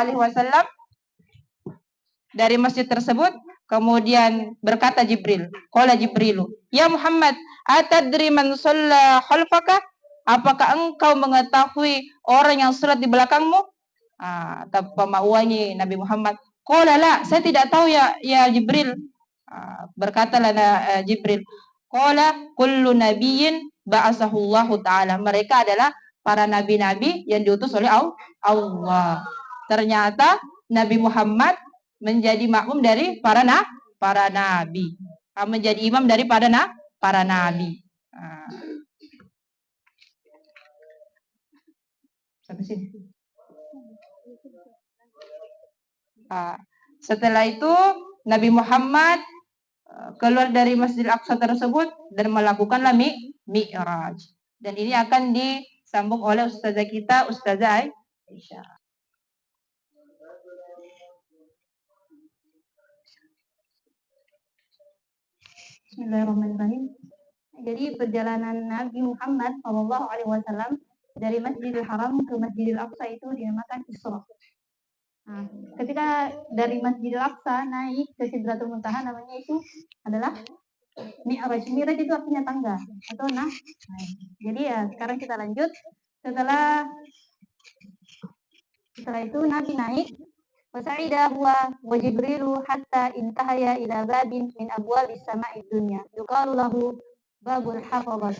dari masjid tersebut. Kemudian berkata Jibril, qala Jibrilu, ya Muhammad, atadri man shalla khalfaka? Apakah engkau mengetahui orang yang salat di belakangmu? Pemauannya Nabi Muhammad, qala la, saya tidak tahu ya Jibril. Berkatalah Jibril, qala kullu nabiyyin ba'asahullahu ta'ala. Mereka adalah para nabi-nabi yang diutus oleh Allah. Ternyata Nabi Muhammad menjadi makmum dari para nabi. Menjadi imam dari para nabi. Sampai sini. Setelah itu Nabi Muhammad keluar dari Masjidil Aqsa tersebut dan melakukanlah Mi'raj. Dan ini akan disambung oleh ustazah kita, Ustazah Aisyah. Bismillahirrahmanirrahim. Jadi perjalanan Nabi Muhammad SAW dari Masjidil Haram ke Masjidil Aqsa itu dinamakan Isra. Ketika dari Masjidil Aqsa naik ke Sidratul Muntaha, namanya itu adalah Mi'raj. Mi'raj itu artinya tangga atau naik. Jadi sekarang kita lanjut. Setelah itu Nabi naik. Wasa'ida huwa wa Jibrilu hatta intahaya ila babin min abwabis sama'id dunya. Yuqalu lahu babul hafadhah.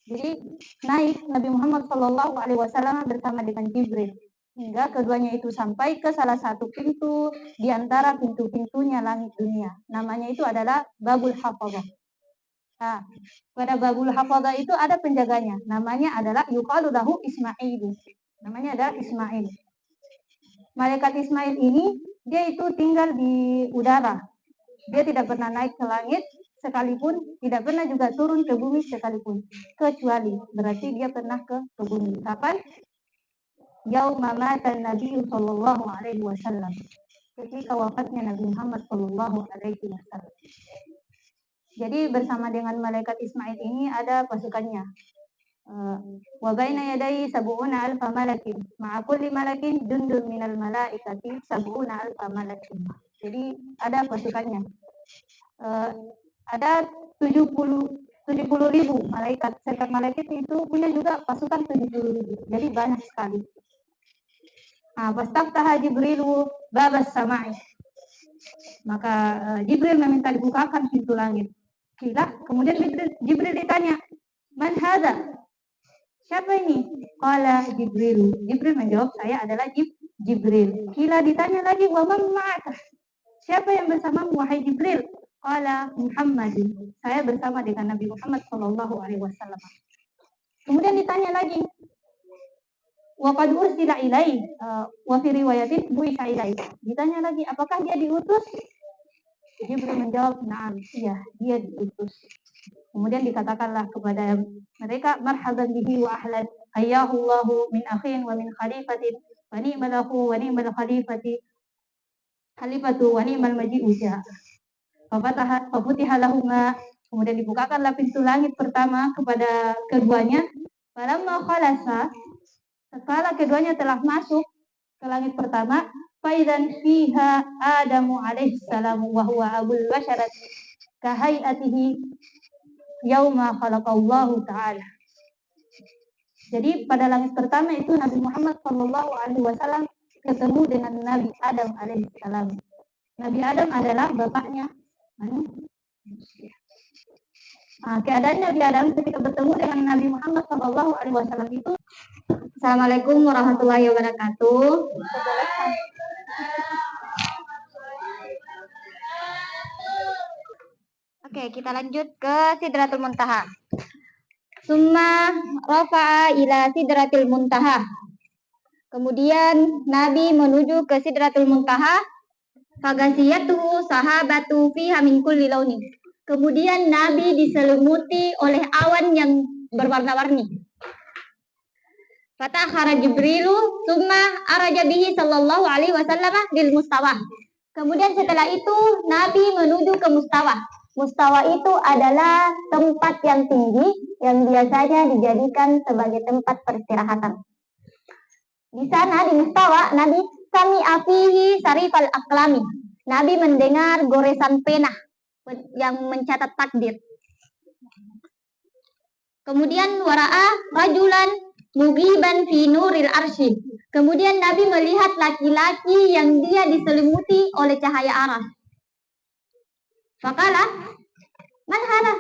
Jadi naik Nabi Muhammad SAW bersama dengan Jibril hingga keduanya itu sampai ke salah satu pintu di antara pintu-pintunya langit dunia. Namanya itu adalah babul hafadhah. Pada babul hafadhah itu ada penjaganya. Namanya adalah yuqalu lahu Ismail. Namanya adalah Ismail. malaikat Ismail ini dia itu tinggal di udara. Dia tidak pernah naik ke langit sekalipun, tidak pernah juga turun ke bumi sekalipun. Kecuali berarti dia pernah ke bumi. Kapan? Yauma mata Nabi sallallahu alaihi wasallam. Ketika wafatnya Nabi Muhammad sallallahu alaihi wasallam. Jadi bersama dengan malaikat Ismail ini ada pasukannya. Wa baina yadai sab'una alfa malakin. Ma'a kulli malakin jundun minal malaikati sab'una alfa malakin. Jadi ada pasukannya. Ada 70 ribu malaikat. Setiap malaikat itu punya juga pasukan 70 ribu. Jadi banyak sekali. Fastaftaha Jibrilu babas sama'i. Maka Jibril meminta dibukakan pintu langit. Kemudian Jibril ditanya, "Man hadza?" Siapa ini? Qala Jibril. Jibril menjawab, saya adalah Jibril. Kila ditanya lagi, "Wa man ma'aka?" Siapa yang bersamamu wahai Jibril? Qala Muhammadin. Saya bersama dengan Nabi Muhammad sallallahu alaihi wasallam. Kemudian ditanya lagi, "Wa qad ursila ilai?" Wa fi riwayatin bu'itsa ilai. Ditanya lagi, apakah dia diutus? Jibril menjawab, "Na'am, iya, dia diutus." Kemudian dikatakanlah kepada mereka, "Marhaban bihi wa ahlan, hayyahullahu min akhin wa min khalifatin, wa ni'mal akhu wa ni'mal khalifatu wa ni'mal maji'u ja'a." Fafutiha lahuma. Kemudian dibukakanlah pintu langit pertama kepada keduanya. Falamma khalasa, setelah keduanya telah masuk ke langit pertama, faidan fiha Adamu alaihi salam wa huwa abul basharat kahayatihi yauma khalaqallahu ta'ala. Jadi pada langit pertama itu Nabi Muhammad sallallahu alaihi wasallam ketemu dengan Nabi Adam alaihi salam. Nabi Adam adalah bapaknya manusia. Keadaan Nabi Adam ketika bertemu dengan Nabi Muhammad sallallahu alaihi wasallam itu. Assalamualaikum warahmatullahi wabarakatuh. Oke, kita lanjut ke Sidratul Muntaha. Summa rafa'a ila Sidratil Muntaha. Kemudian Nabi menuju ke Sidratul Muntaha. Fagasiyatuhu sahabatu fiha min kulli launin. Kemudian Nabi diselimuti oleh awan yang berwarna-warni. Fatahara Jibrilu summa araja bihi sallallahu alaihi wasallam lil mustawa. Kemudian setelah itu Nabi menuju ke mustawa. Mustawa itu adalah tempat yang tinggi yang biasanya dijadikan sebagai tempat peristirahatan. Di sana di mustawa Nabi sami'a fihi sarifal aqlami. Nabi mendengar goresan pena yang mencatat takdir. Kemudian wara'a rajulan mugiban fi nuril arsy. Kemudian Nabi melihat laki-laki yang dia diselimuti oleh cahaya aras. Faqala, "Man hada?"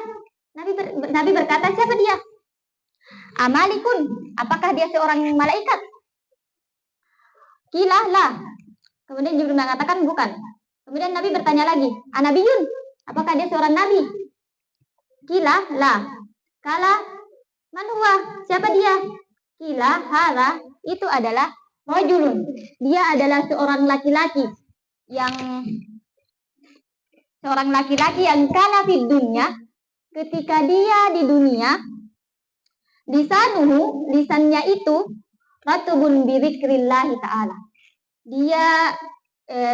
Nabi berkata, "Siapa dia?" "Amalikun." Apakah dia seorang malaikat? Qila la. Kemudian Jibril mengatakan bukan. Kemudian Nabi bertanya lagi, "Anabiyun?" Apakah dia seorang nabi? Qila la. Kala, "Man huwa?" Siapa dia? Qila hala. Itu adalah rajulun. Dia adalah seorang laki-laki yang kana fid dunya, ketika dia di dunia, lisannya itu ratubun bi dzikrillah ta'ala. Dia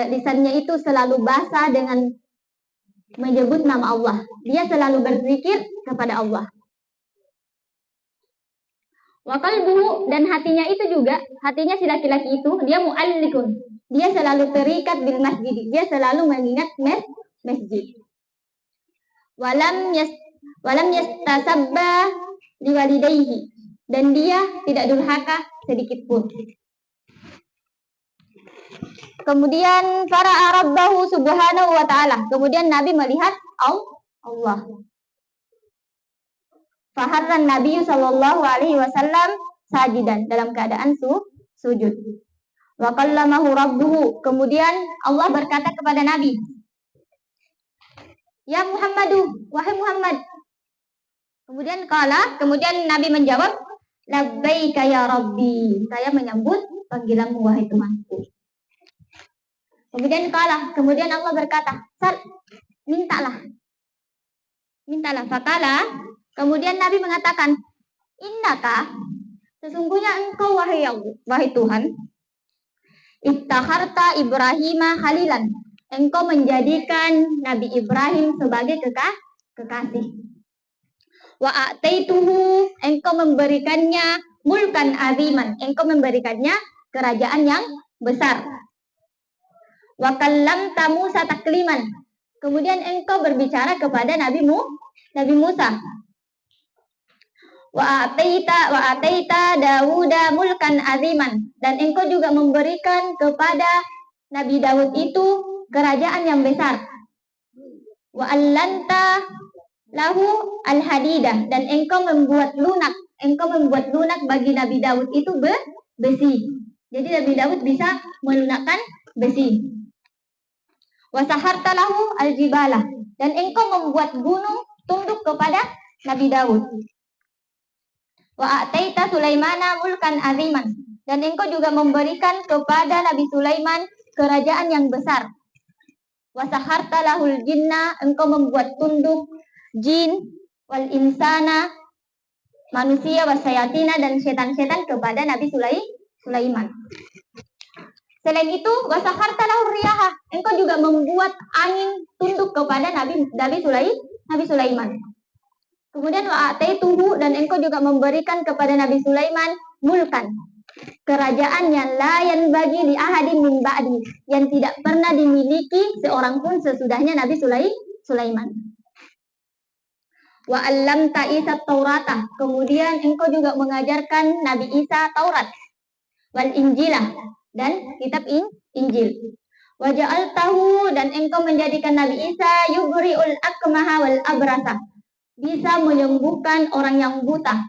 lisannya itu selalu basah dengan menyebut nama Allah. Dia selalu berzikir kepada Allah. Wa qalbuhu, dan hatinya itu juga, hatinya si laki-laki itu, dia mu'allikun. Dia selalu terikat bil masjid. Dia selalu mengingat masjid. Walam yastasabba liwalidayhi, dan dia tidak durhaka sedikit pun. Kemudian fara'a rabbahu subhanahu wa ta'ala. Kemudian Nabi melihat Allah. Faharran Nabi sallallahu alaihi wasallam sajidan, dalam keadaan sujud. Wa kallamahu rabbuhu. Kemudian Allah berkata kepada Nabi, "Ya Muhammadu, wahai Muhammad." Kemudian Nabi menjawab, "Labbaika ya Rabbi." Saya menyambut panggilanmu wahai Tuhanku. Kemudian Allah berkata, mintalah. Fakala, kemudian Nabi mengatakan, innaka, sesungguhnya engkau wahai Tuhan, ittakharta Ibrahima khalilan, engkau menjadikan Nabi Ibrahim sebagai kekasih. Wa a'taituhu, engkau memberikannya mulkan aziman, engkau memberikannya kerajaan yang besar. Wa kallamta Musa takliman, kemudian engkau berbicara kepada Nabi Musa. Wa ataita Dawuda mulkan aziman, dan engkau juga memberikan kepada Nabi Daud itu kerajaan yang besar. Wa allanta lahu al-hadidah, dan engkau membuat lunak bagi Nabi Daud itu besi. Jadi Nabi Daud bisa melunakkan besi. Wa saharta lahu al-jibalah, dan engkau membuat gunung tunduk kepada Nabi Daud. Wa ataita Sulaimana mulkan aziman, dan engkau juga memberikan kepada Nabi Sulaiman kerajaan yang besar. Wa saharta lahul jinna, engkau membuat tunduk jin wal insana, manusia, wasayatina, dan setan-setan kepada Nabi Sulaiman. Selain itu, wa saharta lahur riyaha, engkau juga membuat angin tunduk kepada Nabi Sulaiman. Kemudian wa ataituhu, dan engkau juga memberikan kepada Nabi Sulaiman mulkan, kerajaan yang layan bagi li ahadin min ba'di, yang tidak pernah dimiliki seorang pun sesudahnya Nabi Sulaiman. Wa allamta Isa Taurata, kemudian engkau juga mengajarkan Nabi Isa Taurat, wal Injilah, dan kitab Injil. Wa ja'altahu, dan engkau menjadikan Nabi Isa yubri'ul akmaha wal abrasa, bisa menyembuhkan orang yang buta.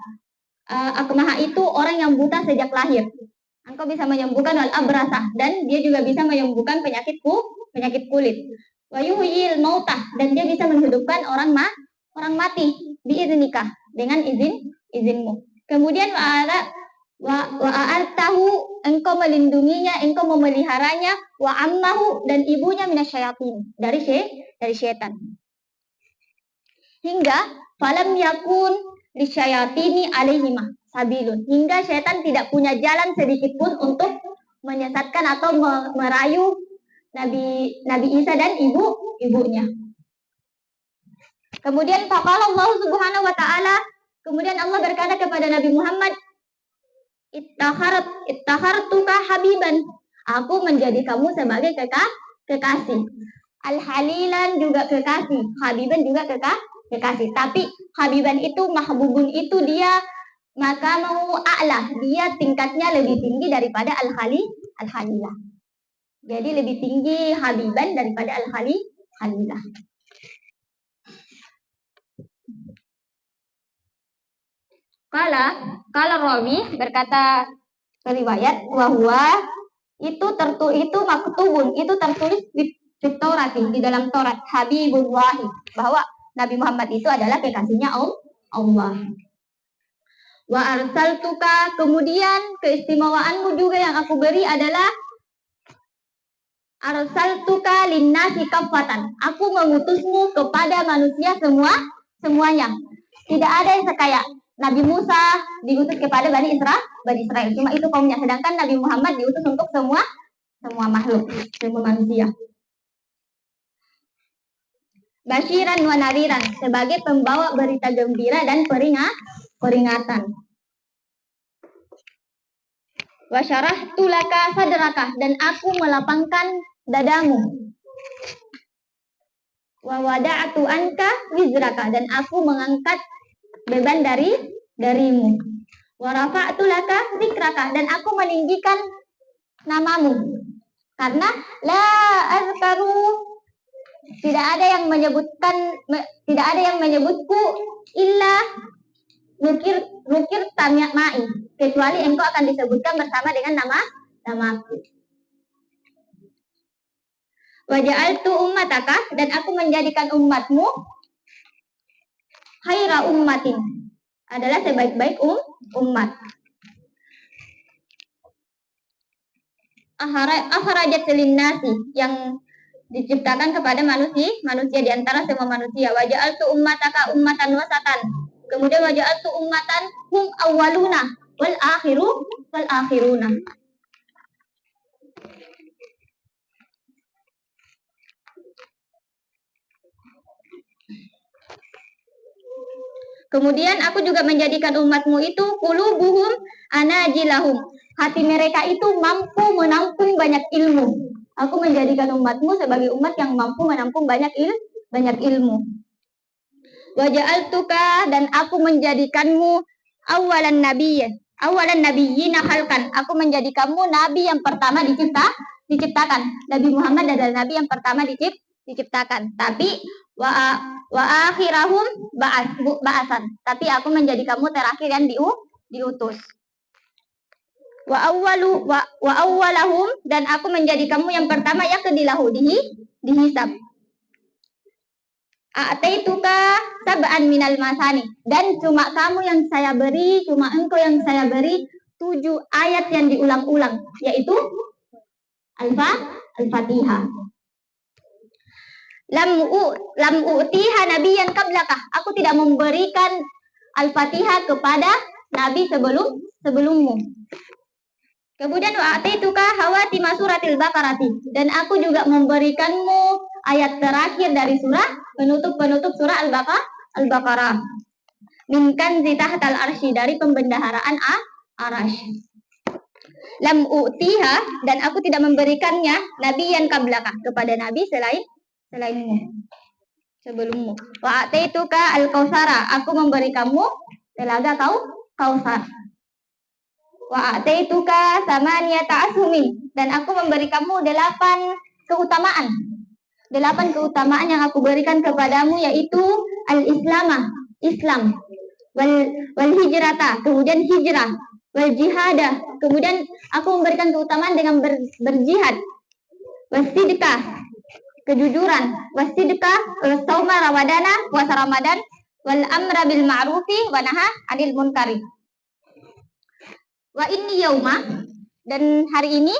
Akmaha itu orang yang buta sejak lahir. Engkau bisa menyembuhkan wal abrasa, dan dia juga bisa menyembuhkan penyakit kulit. Wa yuhyil mautah, dan dia bisa menghidupkan orang mati biiznika, dengan izinmu. Kemudian wa a'artahu, engkau melindunginya, engkau memeliharanya, wa ammahu, dan ibunya minasyayatin, dari syaitan. Hingga falam yakun lisyayatini alaihima sabilun, hingga syaitan tidak punya jalan sedikit pun untuk menyesatkan atau merayu Nabi Isa dan ibunya. Kemudian faqala Allah Subhanahu wa taala, kemudian Allah berkata kepada Nabi Muhammad, ittakhartuka habiban, aku menjadi kamu sebagai kekasih. Al-halilan juga kekasih, habiban juga kekasih. Tapi habiban itu, mahbubun itu dia maqamu a'la, dia tingkatnya lebih tinggi daripada al-halilah. Jadi lebih tinggi habiban daripada al-halilah. Kalau rawi berkata riwayat, bahwa itu maktubun, itu tertulis di Taurat, di dalam Taurat, Habibullah, bahwa Nabi Muhammad itu adalah kekasihnya Allah. Wa arsaltuka, kemudian keistimewaanmu juga yang aku beri adalah arsaltuka linnasi kaffatan, aku mengutusmu kepada manusia semuanya. Tidak ada yang sekaya Nabi Musa diutus kepada Bani Israel, cuma itu kaumnya, sedangkan Nabi Muhammad diutus untuk semua makhluk, semua manusia. Basyiran wa nadiran, sebagai pembawa berita gembira dan peringatan. Wa syarahtu laka sadraka, dan aku melapangkan dadamu. Wa wada'tu anka wizraka, dan aku mengangkat beban darimu. Wa rafa'tu laka zikraka, dan aku meninggikan namamu. Karena la azkaru, tidak ada yang menyebutku illa nukir tamya'i, kecuali engkau akan disebutkan bersama dengan namaku. Wa ja'altu ummataka, dan aku menjadikan umatmu khaira ummatin, adalah sebaik-baik umat. akhrajat linnasi, yang diciptakan kepada manusia di antara semua manusia. Wa ja'altu ummataka ummatan wasatan. Kemudian wa ja'altu ummatan hum awwaluna wal akhiruna. Kemudian aku juga menjadikan umatmu itu qulubuhum anajilahum. Hati mereka itu mampu menampung banyak ilmu. Aku menjadikan umatmu sebagai umat yang mampu menampung banyak ilmu. Wa ja'altuka, dan aku menjadikanmu awalan nabiyyina khalqan. Aku menjadikanmu nabi yang pertama diciptakan. Nabi Muhammad adalah nabi yang pertama diciptakan. Tapi wa akhirahum ba'asan. Tapi aku menjadikanmu terakhir yang diutus. Wa awwalahum, dan aku menjadikanmu yang pertama yakdilahu dihisab. A'taituka sab'an minal masani, dan cuma kamu yang saya beri, cuma engkau yang saya beri 7 ayat yang diulang-ulang, yaitu Al-Fatihah. Lam u'tiha nabiyyan qablaka. Aku tidak memberikan Al-Fatihah kepada nabi sebelummu. Kemudian wa'ataituka hawatima suratil Baqarati, dan aku juga memberikanmu ayat terakhir dari penutup surah Al-Baqarah. Min kanzi tahtal arsy, dari pembendaharaan arasy. Lam u'tiha, dan aku tidak memberikannya nabiyyan qablaka, kepada nabi selainmu sebelummu. Wa'ataituka al-kautsara, aku memberi kamu telaga Kautsar. Wa ataituka samaniyata ashumin, dan aku memberi kamu 8 keutamaan. 8 keutamaan yang aku berikan kepadamu, yaitu Islam, wal hijrata, kemudian hijrah, wal jihadah, kemudian aku memberikan keutamaan dengan berjihad, wasidqah, kejujuran, wasidqah, wasauma ramadana, puasa Ramadan, wal amra bil ma'rufi wa naha 'anil munkari. Wa inni yauma, dan hari ini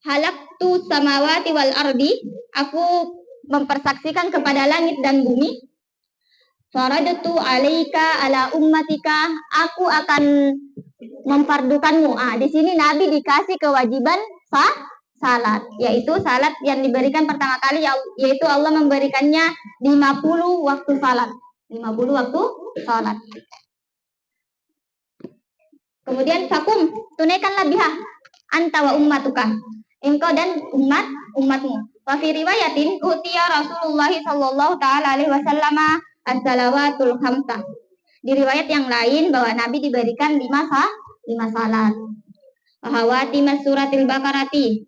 halaktu samawati wal ardi, aku mempersaksikan kepada langit dan bumi. Faradtu alaika ala ummatika, aku akan memfardukanmu. Di sini Nabi dikasih kewajiban salat, yaitu salat yang diberikan pertama kali, yaitu Allah memberikannya 50 waktu salat. 50 waktu salat. Kemudian fakum, tunaikanlah biha anta wa ummatuka, engkau dan umatmu. Wa fi riwayatin utiya Rasulullah sallallahu taala alaihi wasallam as-salawatul khamsah. Di riwayat yang lain bahwa Nabi diberikan 5 salat. Wa hawatim suratil Baqarati,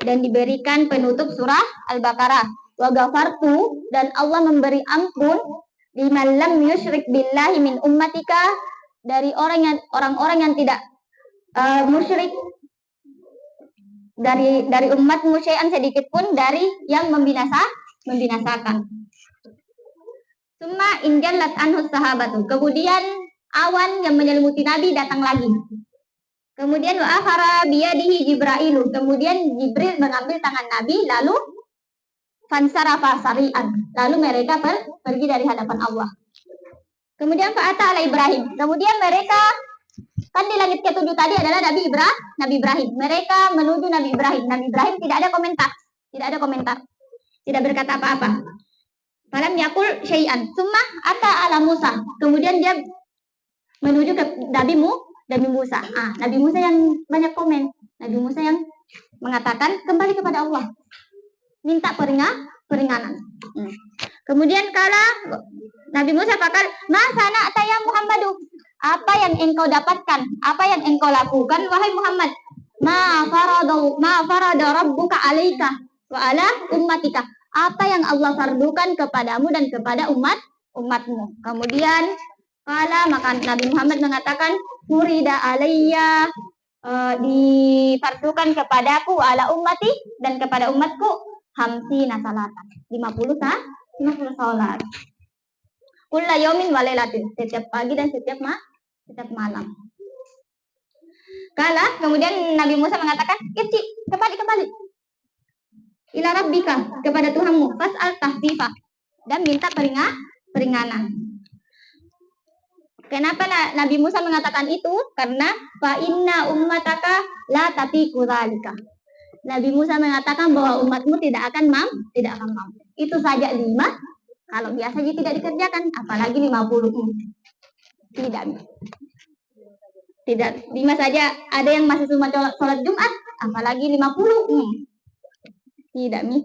dan diberikan penutup surah Al-Baqarah. Wa ghafartu, dan Allah memberi ampun liman lam yusyrik billahi min ummatika, dari orang-orang yang tidak musyrik dari umatmu syai'an, sedikit pun dari yang membinasakan. Summa injallat anhu sahabatu, kemudian awan yang menyelimuti Nabi datang lagi. Kemudian wa akhara biyadihi Jibrailu, kemudian Jibril mengambil tangan Nabi, lalu fansarafa sari'an, lalu mereka pergi dari hadapan Allah. Kemudian fa'ata ala Ibrahim, kemudian mereka, kan di langit ke-7 tadi adalah Nabi Ibrahim. Mereka menuju Nabi Ibrahim. Nabi Ibrahim tidak ada komentar, tidak berkata apa-apa. Falam yakul syai'an. Summa ata ala Musa, kemudian dia menuju ke Nabi Musa. Nabi Musa yang banyak komen. Nabi Musa yang mengatakan kembali kepada Allah, minta peringanan. Kemudian kala Nabi Musa fakal, ma sana'ta ya Muhammadu, apa yang engkau dapatkan, apa yang engkau lakukan wahai Muhammad. Ma farada rabbuka alaika wa ala ummatika, apa yang Allah fardukan kepadamu dan kepada umatmu. Kemudian kala, maka Nabi Muhammad mengatakan, murida alayya, difardukan kepadaku, ala ummati, dan kepada umatku, hamsina salatan, 50 salat. Kulla yaumin wa lailatin, setiap pagi dan setiap malam. Kala kemudian Nabi Musa mengatakan, "Irji, kembali ila rabbika, kepada Tuhanmu, fas'al tahfifa, dan minta peringanan." Kenapa Nabi Musa mengatakan itu? Karena fa inna ummataka la tatiku dzalika. Nabi Musa mengatakan bahwa umatmu tidak akan mampu. Itu saja 5. Kalau biasa tidak dikerjakan, apalagi 50. Tidak 5 saja. Ada yang masih cuma sholat Jumat, apalagi 50. Tidak Mi.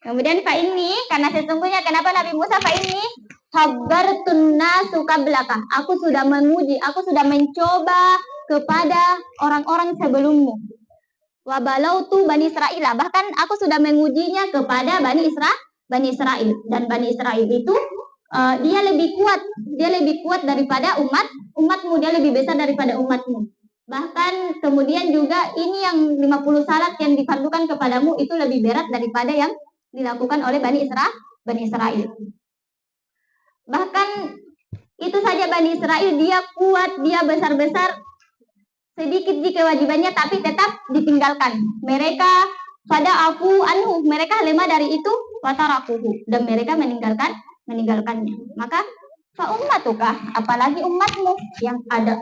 Kemudian fa ini, karena sesungguhnya kenapa Nabi Musa fa ini habbartun nasu qablaka. Aku sudah menguji, aku sudah mencoba kepada orang-orang sebelummu. Wa balautu Bani Israil. Bahkan aku sudah mengujinya kepada Bani Israil. Dan Bani Israil itu dia lebih kuat daripada umatmu, dia lebih besar daripada umatmu. Bahkan kemudian juga ini yang 50 salat yang difardukan kepadamu itu lebih berat daripada yang dilakukan oleh Bani Israil. Bahkan itu saja Bani Israil, dia kuat, dia besar-besar, sedikit di kewajibannya tapi tetap ditinggalkan. Mereka pada aku anhu, mereka lemah dari itu, watarakuhu, dan mereka meninggalkannya. Maka fa ummatukah, apalagi umatmu yang ada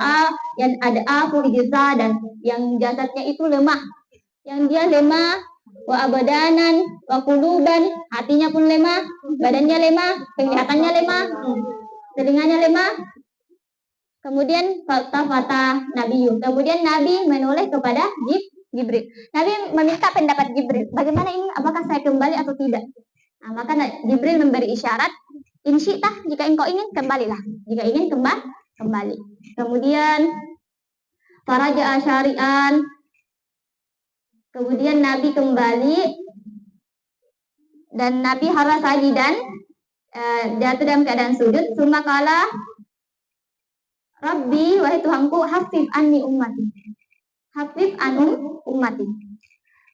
aku hijza, dan yang jasadnya itu lemah, yang dia lemah, wa abadanan wa quluban, hatinya pun lemah, badannya lemah, penglihatannya lemah, telinganya lemah. Kemudian fata Nabi, kemudian Nabi menoleh kepada Jibril. Nabi meminta pendapat Jibril, bagaimana ini, apakah saya kembali atau tidak? Nah, maka Jibril memberi isyarat, insyitah, jika engkau ingin kembalilah, jika ingin kembali. Kemudian faraja syari'an, kemudian Nabi kembali dan Nabi harra sajidan, jatuh dalam keadaan sujud. Summa qala Rabbi, wahai Tuhanku, hafif anni ummati, hafif anum ummati,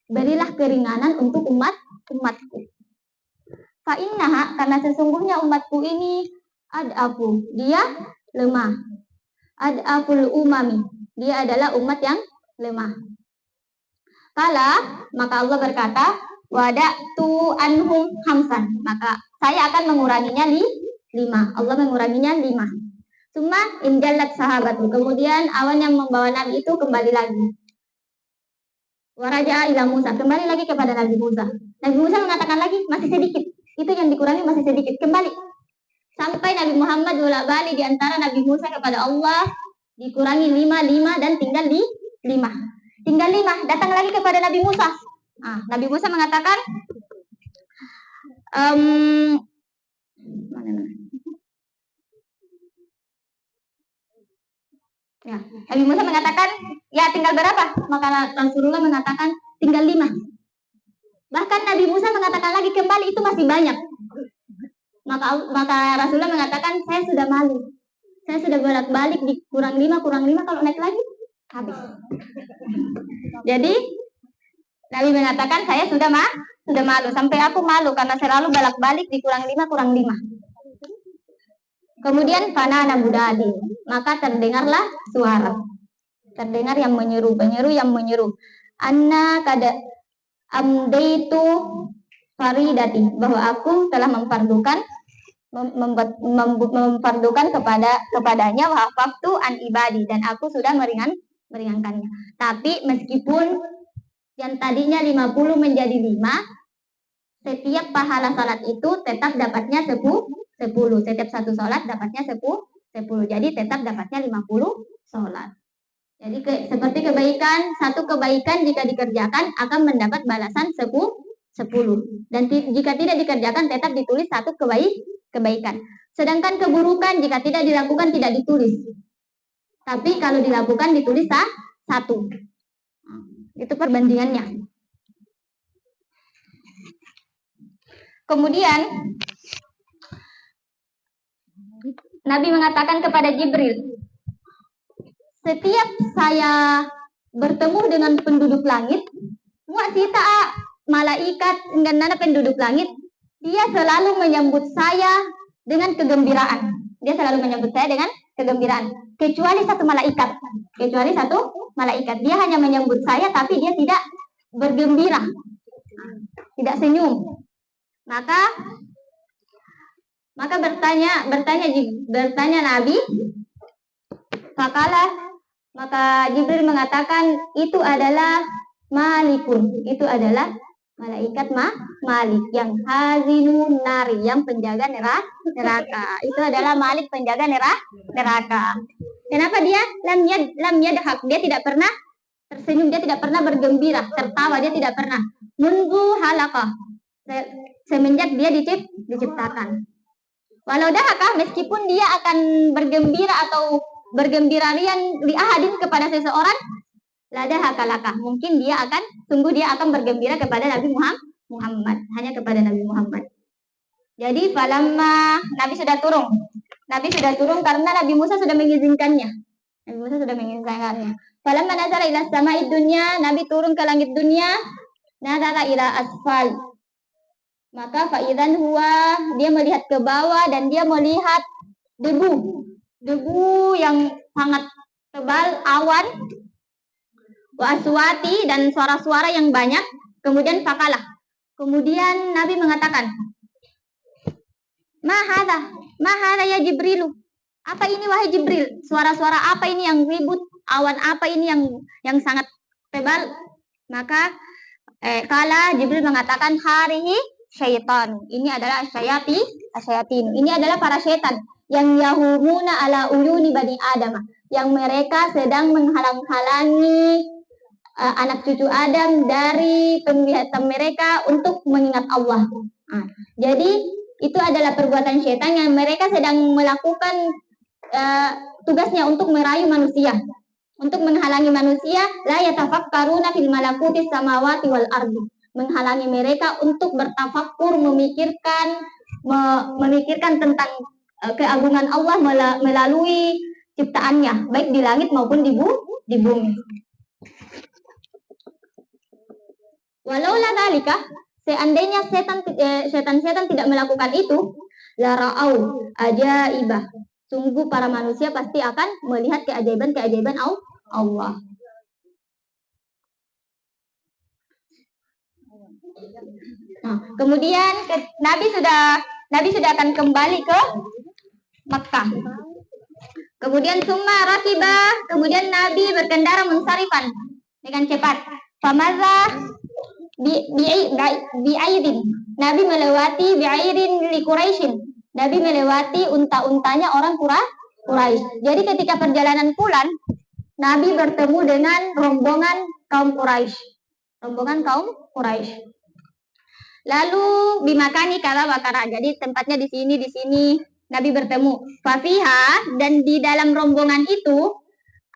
berilah keringanan untuk umatku. Fa innaha, karena sesungguhnya umatku ini ad'afu, dia lemah. Ad'aful umami, dia adalah umat yang lemah. Kala, maka Allah berkata, wada'tu anhum hamsan, maka saya akan menguranginya 5. Allah menguranginya 5. Cuma injalat sahabatu, kemudian awan yang membawa Nabi itu kembali lagi. Waraja ila Musa, kembali lagi kepada Nabi Musa. Nabi Musa mengatakan lagi, masih sedikit. Itu yang dikurangi masih sedikit, kembali. Sampai Nabi Muhammad bolak-balik di antara Nabi Musa kepada Allah, dikurangi 5 dan tinggal 5. Tinggal 5, datang lagi kepada Nabi Musa. Nabi Musa mengatakan, Nabi Musa mengatakan, ya tinggal berapa? Maka Rasulullah mengatakan, tinggal 5. Bahkan Nabi Musa mengatakan lagi, kembali, itu masih banyak. Maka Rasulullah mengatakan, saya sudah malu. Saya sudah bolak-balik, kurang 5, kalau naik lagi, habis. Jadi, Nabi mengatakan, saya sudah malu. Sampai aku malu, karena selalu bolak-balik, dikurang 5. Kemudian fana nabudadi, maka terdengarlah suara. Terdengar yang menyeru, yang menyeru. Anna kada amdaitu faridati, bahwa aku telah memfardukan kepadanya wafaktu an ibadi, dan aku sudah meringankannya. Tapi meskipun yang tadinya 50 menjadi 5, setiap pahala salat itu tetap dapatnya 10. Setiap satu sholat dapatnya 10. Jadi tetap dapatnya 50 sholat. Jadi seperti satu kebaikan jika dikerjakan akan mendapat balasan 10. Dan jika tidak dikerjakan tetap ditulis 1 kebaikan. Sedangkan keburukan jika tidak dilakukan tidak ditulis. Tapi kalau dilakukan ditulis 1. Itu perbandingannya. Kemudian Nabi mengatakan kepada Jibril, setiap saya bertemu dengan penduduk langit, mu'asita malaikat dengan penduduk langit, dia selalu menyambut saya dengan kegembiraan. Kecuali satu malaikat. malaikat. Dia hanya menyambut saya, tapi dia tidak bergembira, tidak senyum. Maka bertanya Nabi, maka Jibril mengatakan itu adalah Malikun, itu adalah malaikat Malik yang hazinun nari, yang penjaga neraka. Itu adalah Malik, penjaga neraka. Kenapa dia lam yadhak, dia tidak pernah tersenyum, dia tidak pernah bergembira, tertawa, dia tidak pernah. Mundu halaqah, semenjak dia diciptakan. Walau dahakah, meskipun dia akan bergembira atau bergembira riang li ahadin kepada seseorang, ladahakalakah, mungkin sungguh dia akan bergembira kepada Nabi Muhammad, hanya kepada Nabi Muhammad. Jadi falamma Nabi sudah turun karena Nabi Musa sudah mengizinkannya. Falamma nazara ila sama'id dunya, Nabi turun ke langit dunia, nazara ila asfal. Maka faidan huwa, dia melihat ke bawah dan dia melihat debu yang sangat tebal, awan, wa aswati, dan suara-suara yang banyak. Kemudian fakalah, kemudian Nabi mengatakan, ma hadha ya Jibrilu, apa ini wahai Jibril, suara-suara apa ini yang ribut, awan apa ini yang sangat tebal. Maka kala Jibril mengatakan, harihi syaitan, ini adalah asyayatin, ini adalah para syaitan yang yahumuna ala uyuni bani Adam, yang mereka sedang menghalang-halangi anak cucu Adam dari penglihatan mereka untuk mengingat Allah. Jadi itu adalah perbuatan syaitan yang mereka sedang melakukan tugasnya untuk merayu manusia, untuk menghalangi manusia, la yatafakkaruna fil malakutis samawati wal ardi, menghalangi mereka untuk bertafakkur, memikirkan tentang keagungan Allah melalui ciptaannya, baik di langit maupun di bumi. Walaulah dzalika, seandainya setan-setan tidak melakukan itu, la ra'au ajaibah, sungguh para manusia pasti akan melihat keajaiban-keajaiban Allah. Kemudian Nabi sudah akan kembali ke Makkah. Kemudian summa rakiba, kemudian Nabi berkendara munsarifan dengan cepat. Famaza bi'airin, Nabi melewati bi'airin li Quraisyin, Nabi melewati unta-untanya orang Quraisy. Jadi ketika perjalanan pulang, Nabi bertemu dengan rombongan kaum Quraisy. Lalu bimakani kala wakara, jadi tempatnya di sini Nabi bertemu. Fafiha, dan di dalam rombongan itu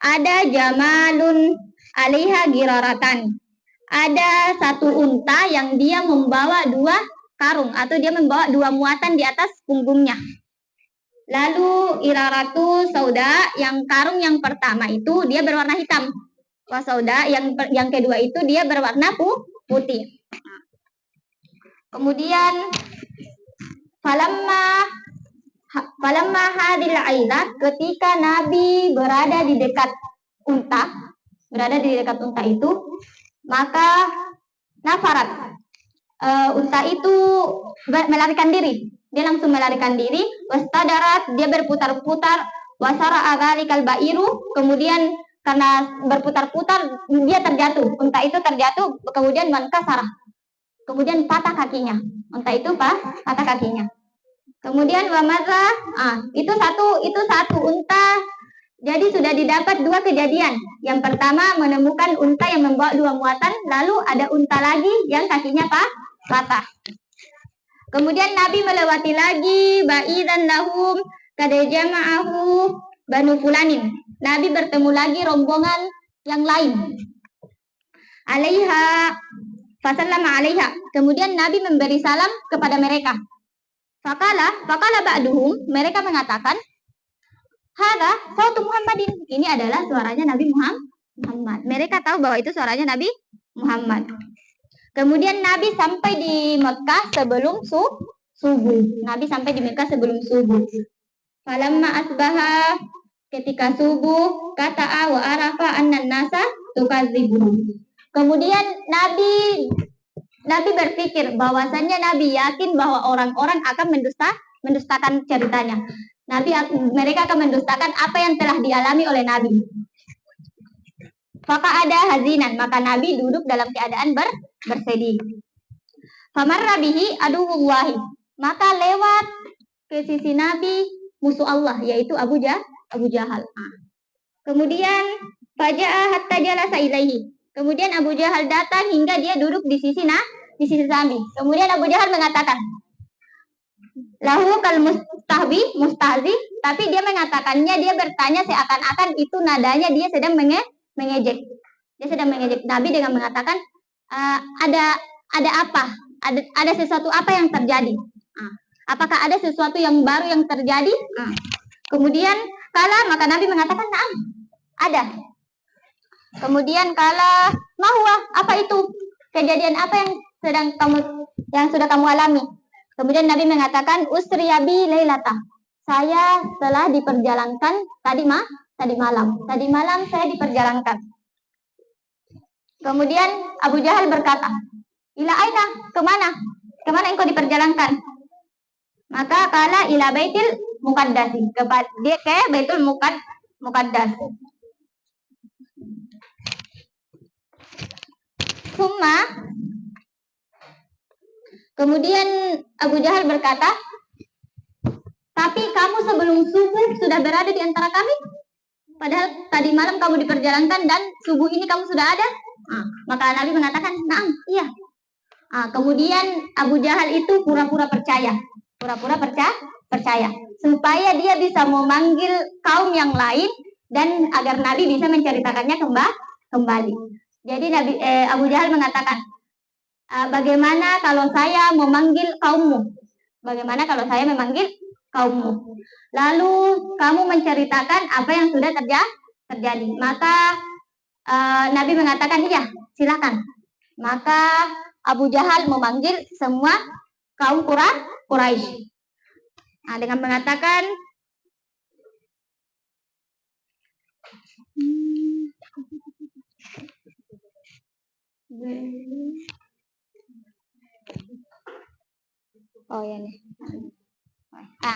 ada jamalun alaiha giraratan, ada satu unta yang dia membawa 2 karung, atau dia membawa 2 muatan di atas punggungnya. Lalu iraratu sauda, yang karung yang pertama itu dia berwarna hitam. Wasauda, yang kedua itu dia berwarna putih. Kemudian falamma hadil aidat, ketika Nabi berada di dekat unta itu, maka nafarat, unta itu melarikan diri. Dia langsung melarikan diri. Wastadarat, dia berputar-putar. Wasara agalikal bairu, kemudian karena berputar-putar dia terjatuh. Unta itu terjatuh, kemudian mankasarah, kemudian patah kakinya. Unta itu patah kakinya. Kemudian wamaza, itu satu unta. Jadi sudah didapat 2 kejadian. Yang pertama menemukan unta yang membawa 2 muatan, lalu ada unta lagi yang kakinya patah. Kemudian Nabi melewati lagi ba'idan lahum kadajama'ahu banu fulanin. Nabi bertemu lagi rombongan yang lain. Alaiha fasallama alaiha. Kemudian Nabi memberi salam kepada mereka. Fakala ba'duhum, mereka mengatakan, hada sautu Muhammadin, ini adalah suaranya Nabi Muhammad. Mereka tahu bahwa itu suaranya Nabi Muhammad. Kemudian Nabi sampai di Mekah sebelum subuh. Falamma asbaha, ketika subuh, kata'a wa arafa annan nasa tukadzibuhu. Kemudian Nabi berpikir bahwasannya Nabi yakin bahwa orang-orang akan mendustakan ceritanya. Mereka akan mendustakan apa yang telah dialami oleh Nabi. Maka ada hazinan, maka Nabi duduk dalam keadaan bersedih. Famarra bihi aduwullahi, maka lewat ke sisi Nabi musuh Allah, yaitu Abu Jahal. Kemudian faja'a hatta jalasa ilaihi. Kemudian Abu Jahal datang hingga dia duduk di sisi Nabi. Kemudian Abu Jahal mengatakan, lahu kal mustahzi, tapi dia mengatakannya, dia bertanya seakan-akan itu nadanya dia sedang mengejek. Dia sedang mengejek Nabi dengan mengatakan, ada apa? Ada sesuatu apa yang terjadi? Apakah ada sesuatu yang baru yang terjadi? Kemudian maka Nabi mengatakan, "Na'am, ada." Kemudian mahwa, apa itu? Kejadian apa yang sudah kamu alami? Kemudian Nabi mengatakan, usriyabi lailata. Saya telah diperjalankan tadi malam. Tadi malam saya diperjalankan. Kemudian Abu Jahal berkata, ila aina, kemana? Kemana engkau diperjalankan? Maka kala ila baitil muqaddasi, ke baitul muqaddas. Kemudian Abu Jahal berkata, tapi kamu sebelum subuh sudah berada di antara kami? Padahal tadi malam kamu diperjalankan dan subuh ini kamu sudah ada? Maka Nabi mengatakan, "Na'am, iya." Kemudian Abu Jahal itu pura-pura percaya. Supaya dia bisa memanggil kaum yang lain dan agar Nabi bisa menceritakannya kembali. Jadi Abu Jahal mengatakan, bagaimana kalau saya memanggil kaummu? Bagaimana kalau saya memanggil kaummu? Lalu kamu menceritakan apa yang sudah terjadi. Maka Nabi mengatakan, iya, silakan. Maka Abu Jahal memanggil semua kaum Quraisy. Dengan mengatakan,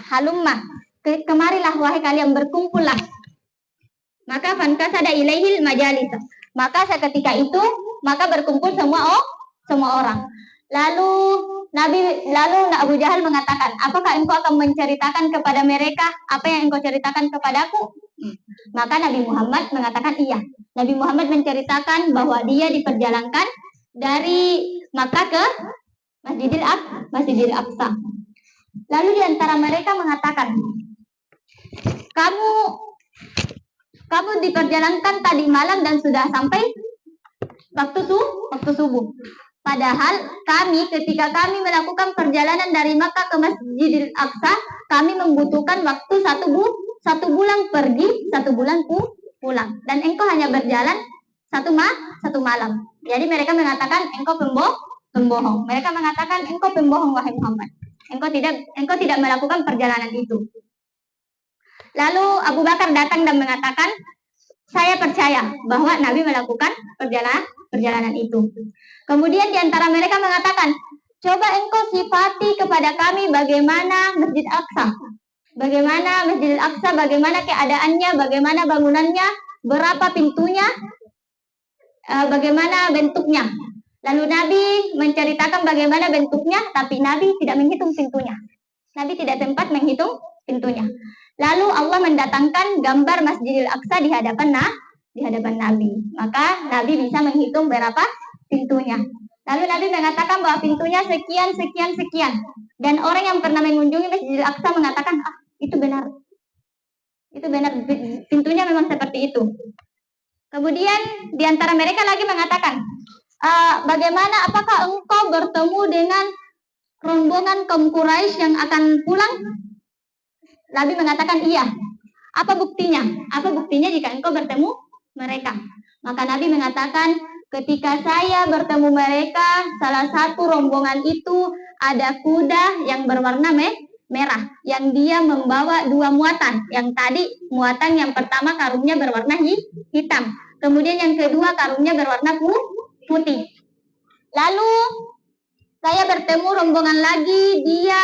halumma, kemarilah wahai kalian, berkumpullah. Maka fankasada ilaihil majalis. Maka seketika itu berkumpul semua orang. Lalu Abu Jahal mengatakan, apakah engkau akan menceritakan kepada mereka apa yang engkau ceritakan kepadaku? Maka Nabi Muhammad mengatakan iya. Nabi Muhammad menceritakan bahwa dia diperjalankan dari Makkah ke Masjidil Aqsa. Lalu di antara mereka mengatakan, kamu diperjalankan tadi malam dan sudah sampai waktu subuh. Padahal ketika kami melakukan perjalanan dari Makkah ke Masjidil Aqsa, kami membutuhkan waktu satu bulan pergi, 1 bulan pulang. Dan engkau hanya berjalan satu malam. Jadi mereka mengatakan engkau pembohong. Mereka mengatakan engkau pembohong wahai Muhammad. Engkau tidak melakukan perjalanan itu. Lalu Abu Bakar datang dan mengatakan, saya percaya bahwa Nabi melakukan perjalanan itu. Kemudian di antara mereka mengatakan, coba engkau sifati kepada kami bagaimana Masjid Aqsa. Bagaimana Masjidil Aqsa, bagaimana keadaannya, bagaimana bangunannya, berapa pintunya, bagaimana bentuknya. Lalu Nabi menceritakan bagaimana bentuknya, tapi Nabi tidak menghitung pintunya. Nabi tidak sempat menghitung pintunya. Lalu Allah mendatangkan gambar Masjidil Aqsa di hadapan Nabi. Maka Nabi bisa menghitung berapa pintunya. Lalu Nabi mengatakan bahwa pintunya sekian. Dan orang yang pernah mengunjungi Masjidil Aqsa mengatakan, itu benar. Itu benar, pintunya memang seperti itu. Kemudian di antara mereka lagi mengatakan, bagaimana, apakah engkau bertemu dengan rombongan kaum Quraisy yang akan pulang? Nabi mengatakan iya. Apa buktinya? Apa buktinya jika engkau bertemu mereka? Maka Nabi mengatakan, ketika saya bertemu mereka, salah satu rombongan itu ada kuda yang berwarna merah yang dia membawa dua muatan. Yang tadi muatan yang pertama karungnya berwarna hitam, kemudian yang kedua karungnya berwarna putih. Lalu saya bertemu rombongan lagi, dia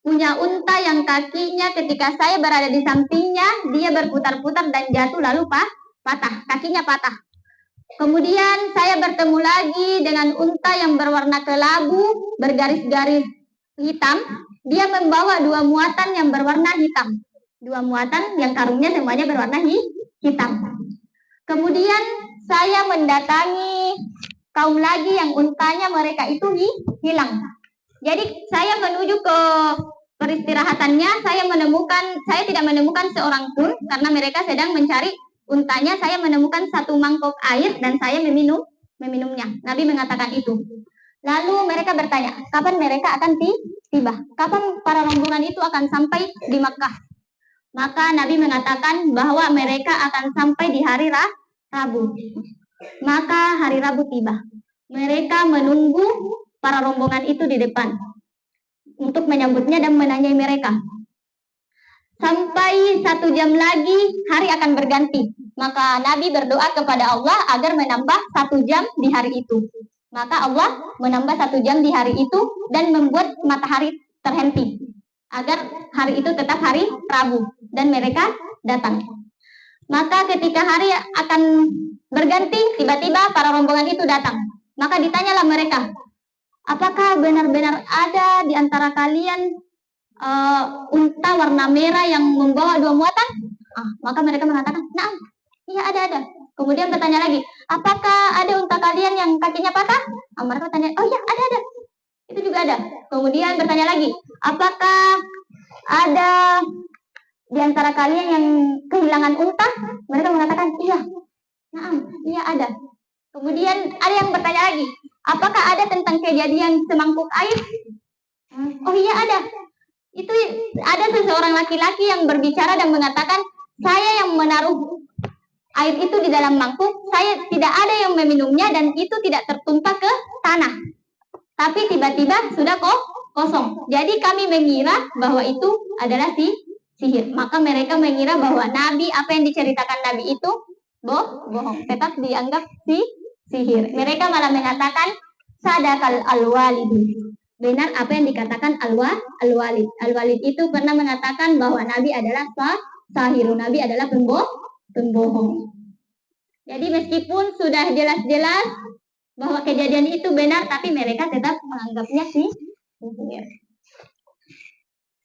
punya unta yang kakinya ketika saya berada di sampingnya dia berputar-putar dan jatuh lalu patah, kakinya patah. Kemudian saya bertemu lagi dengan unta yang berwarna kelabu bergaris-garis hitam. Dia membawa dua muatan yang berwarna hitam. Dua muatan yang karungnya semuanya berwarna hitam. Kemudian saya mendatangi kaum lagi yang untanya mereka itu hilang. Jadi saya menuju ke peristirahatannya, saya tidak menemukan seorang pun karena mereka sedang mencari untanya. Saya menemukan satu mangkok air dan saya meminumnya. Nabi mengatakan itu. Lalu mereka bertanya, kapan mereka akan tiba? Kapan para rombongan itu akan sampai di Makkah? Maka Nabi mengatakan bahwa mereka akan sampai di hari Rabu. Maka hari Rabu tiba. Mereka menunggu para rombongan itu di depan untuk menyambutnya dan menanyai mereka. Sampai 1 jam lagi hari akan berganti. Maka Nabi berdoa kepada Allah agar menambah 1 jam di hari itu. Maka Allah menambah 1 jam di hari itu dan membuat matahari terhenti agar hari itu tetap hari Rabu dan mereka datang. Maka ketika hari akan berganti, tiba-tiba para rombongan itu datang. Maka ditanyalah mereka, apakah benar-benar ada di antara kalian unta warna merah yang membawa dua muatan? Maka mereka mengatakan, nah, iya ada. Kemudian bertanya lagi, apakah ada unta kalian yang kakinya patah? Mereka tanya, oh iya ada. Itu juga ada. Kemudian bertanya lagi, apakah ada di antara kalian yang kehilangan unta? Mereka mengatakan, iya. Nah, iya ada. Kemudian ada yang bertanya lagi, apakah ada tentang kejadian semangkuk air? Oh iya ada. Itu ada seseorang laki-laki yang berbicara dan mengatakan, saya yang menaruh air itu di dalam mangkuk, saya tidak ada yang meminumnya dan itu tidak tertumpah ke tanah. Tapi tiba-tiba sudah kosong. Jadi kami mengira bahwa itu adalah sihir. Maka mereka mengira bahwa Nabi, apa yang diceritakan Nabi itu bohong. Tetap dianggap sihir. Mereka malah mengatakan sadaqal al-walid. Benar apa yang dikatakan al-walid. Al-walid itu pernah mengatakan bahwa Nabi adalah sahirun. Nabi adalah pembohong. Jadi meskipun sudah jelas-jelas bahwa kejadian itu benar, tapi mereka tetap menganggapnya sihir.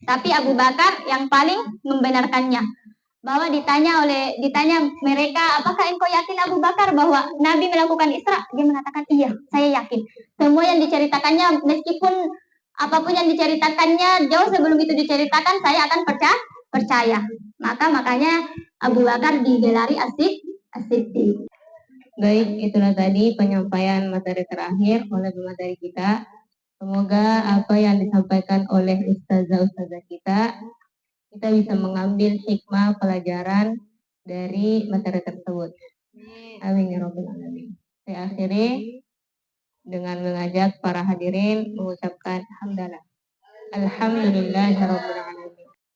Tapi Abu Bakar yang paling membenarkannya. Bahwa ditanya mereka, apakah engkau yakin Abu Bakar bahwa Nabi melakukan Isra? Dia mengatakan, iya, saya yakin. Semua yang diceritakannya, meskipun apapun yang diceritakannya jauh sebelum itu diceritakan, saya akan percaya. Makanya Abu Bakar digelari as-siddiq. Baik, itulah tadi penyampaian materi terakhir oleh pemateri kita. Semoga apa yang disampaikan oleh ustazah kita bisa mengambil hikmah pelajaran dari materi tersebut. Amin ya rabbal alamin. Saya akhiri dengan mengajak para hadirin mengucapkan hamdalah. Alhamdulillahirabbil alamin.